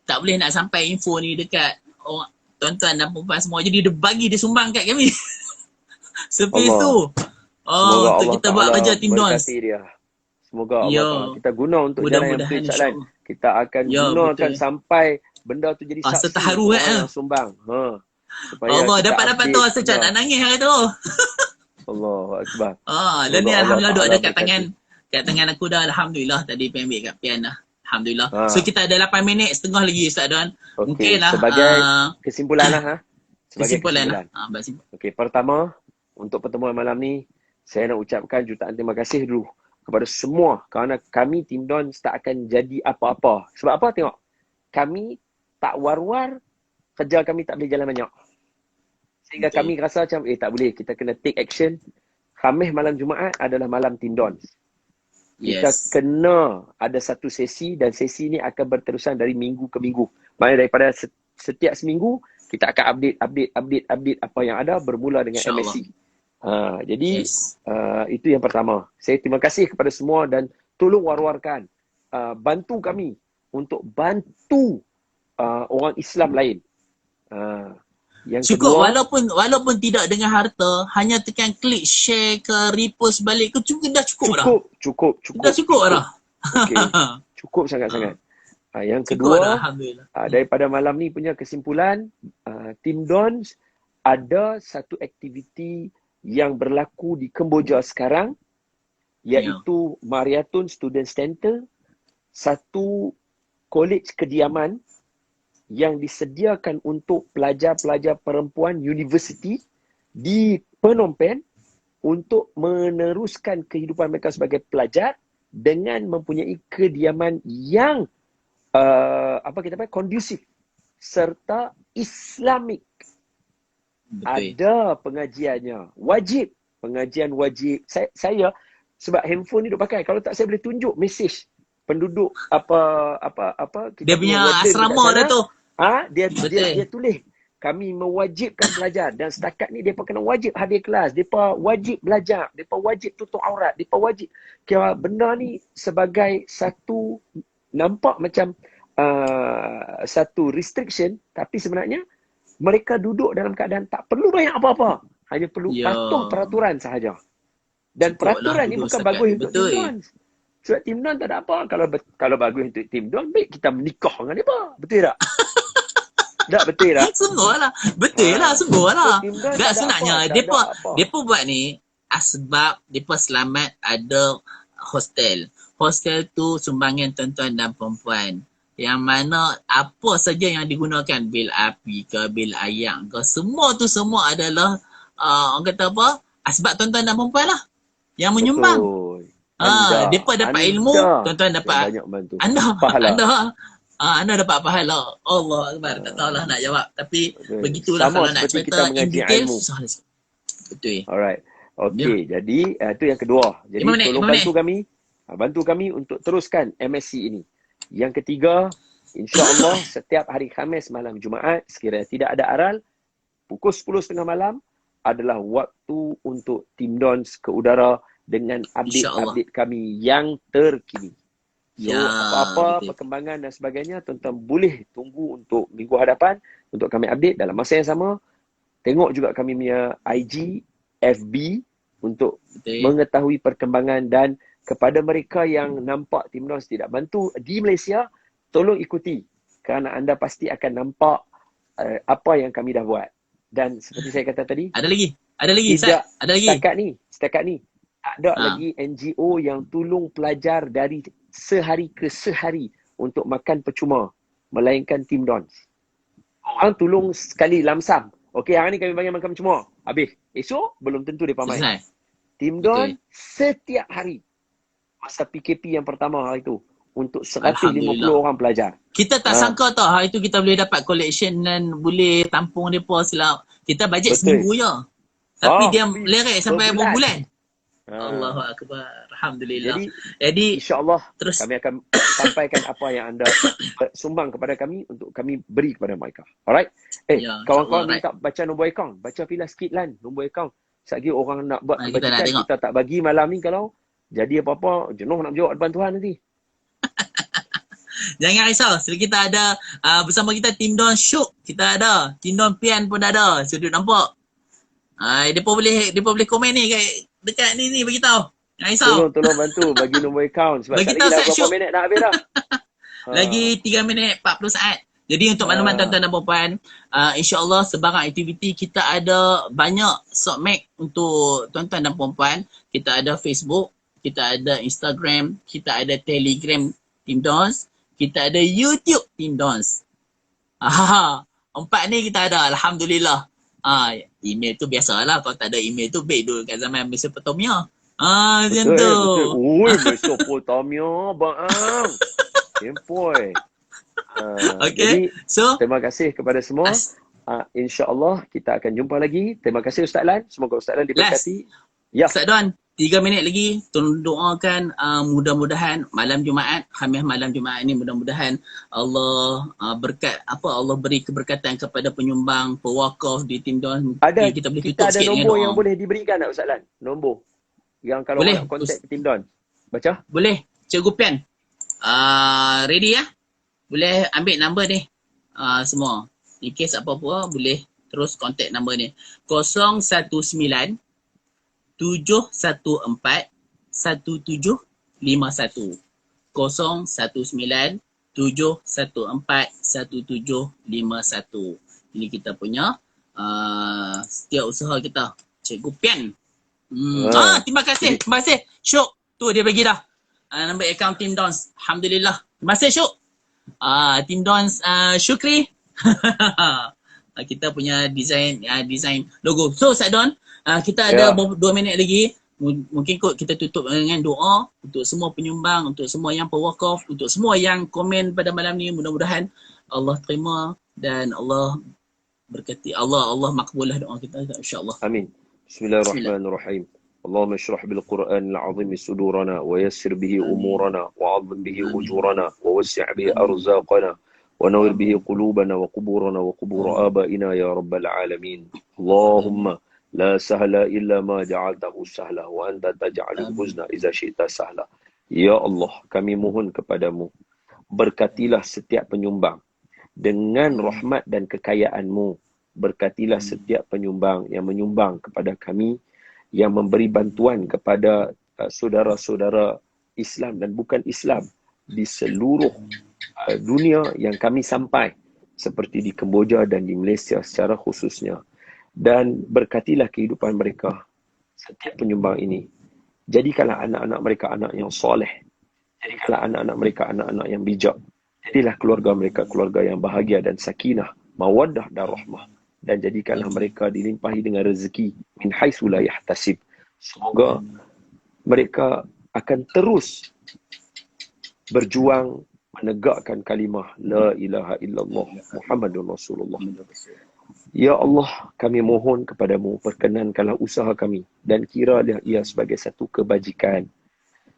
[SPEAKER 1] tak boleh nak sampai info ni dekat tuan-tuan dan puan semua. Jadi dia sumbang kat kami. Surface tu. Untuk kita buat kerja Team Dons.
[SPEAKER 2] Semoga Allah kita guna untuk jalan yang betul Ustaz. Kita akan gunakan sampai benda tu jadi saksi
[SPEAKER 1] terharu
[SPEAKER 2] yang sumbang.
[SPEAKER 1] Allah dapat tu rasa macam nak nangis hari tu.
[SPEAKER 2] Allahu Akbar.
[SPEAKER 1] Dan ni alhamdulillah duk ada kat tangan aku dah, alhamdulillah tadi ambil kat pian dah. Alhamdulillah. So kita ada 8 minit setengah lagi Ustaz Don. Mungkin lah
[SPEAKER 2] sebagai kesimpulan lah.
[SPEAKER 1] Kesimpulan.
[SPEAKER 2] Okey, pertama untuk pertemuan malam ni saya nak ucapkan jutaan terima kasih dulu kepada semua, kerana kami Team Dons tak akan jadi apa-apa. Sebab apa? Tengok. Kami tak war-war, kerja kami tak boleh jalan banyak. Sehingga kami rasa macam tak boleh, kita kena take action. Khamis malam Jumaat adalah malam Team Dons. Kita kena ada satu sesi, dan sesi ni akan berterusan dari minggu ke minggu. Maksudnya daripada setiap seminggu kita akan update apa yang ada, bermula dengan MSC. Jadi itu yang pertama. Saya terima kasih kepada semua dan tolong war-warkan, bantu kami untuk bantu orang Islam lain. Yang
[SPEAKER 1] cukup
[SPEAKER 2] kedua,
[SPEAKER 1] walaupun tidak dengan harta, hanya tekan klik share ke repost balik ke dah cukup dah.
[SPEAKER 2] Cukup.
[SPEAKER 1] Dah cukup dah.
[SPEAKER 2] Okay. Cukup sangat-sangat. Yang kedua, daripada malam ni punya kesimpulan, Team Dons ada satu aktiviti yang berlaku di Kemboja sekarang, iaitu Mariatun Student Center, satu kolej kediaman yang disediakan untuk pelajar-pelajar perempuan universiti di Phnom Penh untuk meneruskan kehidupan mereka sebagai pelajar dengan mempunyai kediaman yang kondusif serta Islamik. Ada pengajiannya, pengajian wajib. Saya sebab handphone ni duk pakai, kalau tak saya boleh tunjuk mesej penduduk
[SPEAKER 1] dia punya asrama dah tu.
[SPEAKER 2] Dia tulis kami mewajibkan belajar, dan setakat ni depa kena wajib hadir kelas, depa wajib belajar, depa wajib tutup aurat, depa wajib. Kira benda ni sebagai satu, nampak macam satu restriction, tapi sebenarnya mereka duduk dalam keadaan tak perlu banyak apa-apa, hanya perlu patuh peraturan sahaja. Dan peraturan ni bukan bagus untuk Team Dons. Sebab Team Dons tak ada apa. Kalau bagus untuk Team Dons, baik kita menikah dengan mereka. Betul tak? Tak betul tak?
[SPEAKER 1] Sungguhlah. Betul lah, sungguhlah. Tak sebenarnya, mereka buat ni sebab mereka selamat ada hostel. Hostel tu sumbangan tuan-tuan dan perempuan. Yang mana apa saja yang digunakan, bil api ke, bil ayak ke, semua adalah orang kata apa, asbab tuan-tuan dan perempuan lah. yang menyumbang.
[SPEAKER 2] Betul.
[SPEAKER 1] Depa dapat ilmu, tuan-tuan dapat
[SPEAKER 2] banyak bantu.
[SPEAKER 1] Anda dapat pahala. Allah Akbar. Tak tahulah nak jawab. Tapi begitulah
[SPEAKER 2] sama
[SPEAKER 1] kalau nak cerita in detail, susah lah sikit. Betul.
[SPEAKER 2] Alright. Okey, jadi itu yang kedua. Jadi tolong bantu kami untuk teruskan MSc ini. Yang ketiga, insya-Allah setiap hari Khamis malam Jumaat sekiranya tidak ada aral, pukul 10.30 malam adalah waktu untuk Tim Dons ke udara dengan update-update kami yang terkini. So, apa-apa perkembangan dan sebagainya, tuan-tuan boleh tunggu untuk minggu hadapan untuk kami update dalam masa yang sama. Tengok juga kami punya IG, FB untuk mengetahui perkembangan, dan kepada mereka yang nampak Tim Dons tidak bantu di Malaysia, tolong ikuti kerana anda pasti akan nampak apa yang kami dah buat. Dan seperti saya kata tadi, ada lagi setakat ni ada lagi NGO yang tolong pelajar dari sehari ke sehari untuk makan percuma, melainkan Tim Dons. Orang tolong sekali lamsam. Okey, hari ni kami bagi makan percuma. Habis. Esok belum tentu mereka main. Tim Dons setiap hari. Masa PKP yang pertama hari tu, untuk 150 orang pelajar.
[SPEAKER 1] Kita tak sangka tau hari tu kita boleh dapat collection dan boleh tampung mereka selama. Kita bajet seminggu je. Tapi dia lerek sampai berbulan. Allahu Akbar. Alhamdulillah. Jadi insya-Allah kami akan sampaikan apa yang anda sumbang kepada kami untuk kami beri kepada mereka. Alright? Kawan-kawan minta baca nombor akaun. Baca pila sikit Lan nombor akaun. Sekali orang nak buat kebajikan, kita tak bagi malam ni, kalau jadi apa-apa jenuh nak jawab depan Tuhan nanti. Jangan risau. Kita ada bersama kita Tim Dons Syuk. Kita ada. Tim Dons Pian pun ada. Sudut nampak. Dia pun boleh komen ni dekat ni bagi tahu. Jangan risau.
[SPEAKER 2] Tolong bantu bagi nombor akaun sebab
[SPEAKER 1] bagi tahu
[SPEAKER 2] berapa minit dah habis dah.
[SPEAKER 1] Lagi 3 minit 40 saat. Jadi untuk makluman tuan-tuan dan puan-puan, insya-Allah sebarang aktiviti kita ada banyak sokmek untuk tuan-tuan dan puan-puan. Kita ada Facebook, kita ada Instagram, kita ada Telegram Tim Dons, kita ada YouTube Tim Dons. 4 ni kita ada, alhamdulillah. Email tu biasalah, kalau tak ada email tu baik dulu kat zaman Mesopotamia. Macam tu.
[SPEAKER 2] Oi, Mesopotamia bang. Tempoi. Jadi, terima kasih kepada semua. InsyaAllah kita akan jumpa lagi. Terima kasih Ustaz Lan. Semoga Ustaz Lan diberkati.
[SPEAKER 1] Ustaz Don, 3 minit lagi. Tolong doakan mudah-mudahan malam Jumaat, Khamis malam Jumaat ni, mudah-mudahan Allah Allah beri keberkatan kepada penyumbang, pewakaf di Tim Dons. Kita
[SPEAKER 2] ada nombor yang boleh diberikan tak Ustaz Lan? Nombor yang kalau boleh nak kontak Tim Dons. Baca?
[SPEAKER 1] Boleh. Cikgu Pian. Ready ya? Boleh ambil number ni. Semua. In case apa-apa boleh terus kontak number ni. 019 714 1751. 019 714 1751. Ini kita punya setiausaha kita. Cikgu Pian. Terima kasih. Terima kasih. Syuk. Tu dia bagi dah. Nombor akaun Tim Dons. Alhamdulillah. Terima kasih Syuk. Tim Dons Syukri. Kita punya design logo. So Ustaz Don, kita ada 2 minit lagi. Mungkin kot kita tutup dengan doa untuk semua penyumbang, untuk semua yang pewakaf, untuk semua yang komen pada malam ni. Mudah-mudahan Allah terima dan Allah berkati. Allah makbulah doa kita insya-Allah.
[SPEAKER 2] Amin. Bismillahirrahmanirrahim. اللهم اشرح بالقرآن العظيم صدورنا ويسر به أمورنا وعظم به أجورنا ووسع به أرزاقنا ونور به قلوبنا وقبورنا وقبور آبائنا يا رب العالمين. اللهم لا سهل إلا ما جعلته سهلا وأنت تجعل الحزن إذا شئت سهلا. Ya Allah, kami mohon kepadamu, berkatilah setiap penyumbang dengan rahmat dan kekayaan-Mu. Berkatilah setiap penyumbang yang menyumbang kepada kami, yang memberi bantuan kepada saudara-saudara Islam dan bukan Islam di seluruh dunia yang kami sampai, seperti di Kemboja dan di Malaysia secara khususnya. Dan berkatilah kehidupan mereka, setiap penyumbang ini. Jadikanlah anak-anak mereka anak yang soleh. Jadikanlah anak-anak mereka anak-anak yang bijak. Jadilah keluarga mereka keluarga yang bahagia dan sakinah, mawaddah dan rahmah. Dan jadikanlah mereka dilimpahi dengan rezeki min haitsu la yahtasib. Semoga mereka akan terus berjuang menegakkan kalimah La ilaha illallah Muhammadur Rasulullah. Ya Allah, kami mohon kepadamu, perkenankanlah usaha kami dan kiralah ia sebagai satu kebajikan.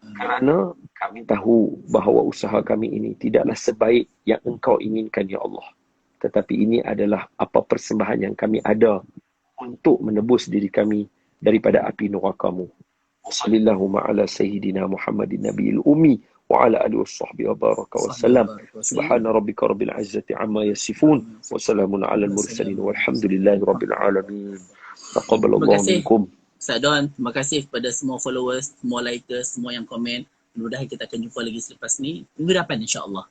[SPEAKER 2] Kerana kami tahu bahawa usaha kami ini tidaklah sebaik yang Engkau inginkan, Ya Allah. Tetapi ini adalah apa persembahan yang kami ada untuk menebus diri kami daripada api neraka-Mu. Wassallallahu ala sayyidina Muhammadin nabiyil ummi wa ala alihi washabbihi wa baraka wa sallam. Subhana rabbika rabbil izzati amma yasifun wa salamun ala al mursalin walhamdulillahi rabbil alamin. Taqabbalallahu minkum.
[SPEAKER 1] Ustaz Don, terima kasih kepada semua followers, semua likers, semua yang komen. Mudah-mudahan kita akan jumpa lagi selepas ni. Minggu depan insya-Allah.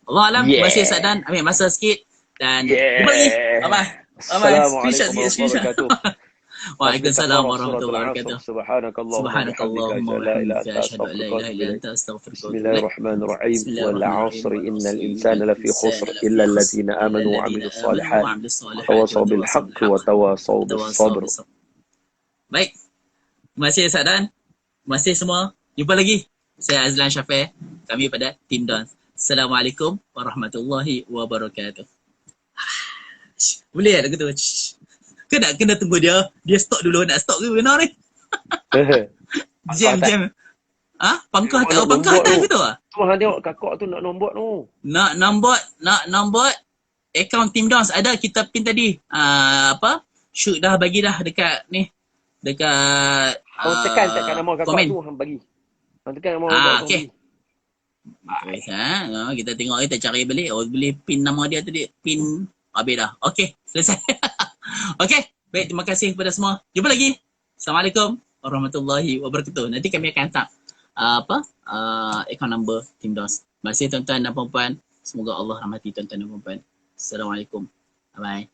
[SPEAKER 1] Allah alam, terima kasih Ustaz Don. Ambil masa sikit dan jumpa lagi. Bye-bye. Screenshot sikit, screenshot. Waalaikumsalam warahmatullahi wabarakatuh. Subhanakallahumma wa bihamdika asyhadu an la ilaha illa anta astaghfiruka wa atubu ilaik.
[SPEAKER 2] Bismillahirrahmanirrahim. Wal 'asri innal insana lafi khusr illa alladhina amanu wa 'amilus salihat. Tawasaw bil haqqi wa tawasaw bis sabr.
[SPEAKER 1] Baik. Terima kasih Ustaz Dan. Terima kasih semua. Jumpa lagi. Saya Azlan Syafir. Kami pada Team Don. Assalamualaikum warahmatullahi wabarakatuh. Boleh tak aku tu? Kena tunggu dia. Dia stop dulu. Nak stop ke benar ni? Jam. Pangkah tak? Pangkah tak ke tu?
[SPEAKER 2] Tu hang tengok kakak tu nak nombor tu.
[SPEAKER 1] Nak nombor akaun Team Dons ada kita pin tadi. Shoot dah bagi dah dekat ni. Dekat
[SPEAKER 2] tekan nama kakak komen tu hang bagi. Hang tekan nama kakak tu.
[SPEAKER 1] Okey. Kita tengok kita cari balik. Boleh pin nama dia tadi. Pin habis dah. Okey, selesai. Okey. Baik, terima kasih kepada semua. Jumpa lagi. Assalamualaikum warahmatullahi wabarakatuh. Nanti kami akan hantar account number Team Dons. Terima kasih tuan-tuan dan puan-puan. Semoga Allah rahmati tuan-tuan dan puan-puan. Assalamualaikum. Bye-bye.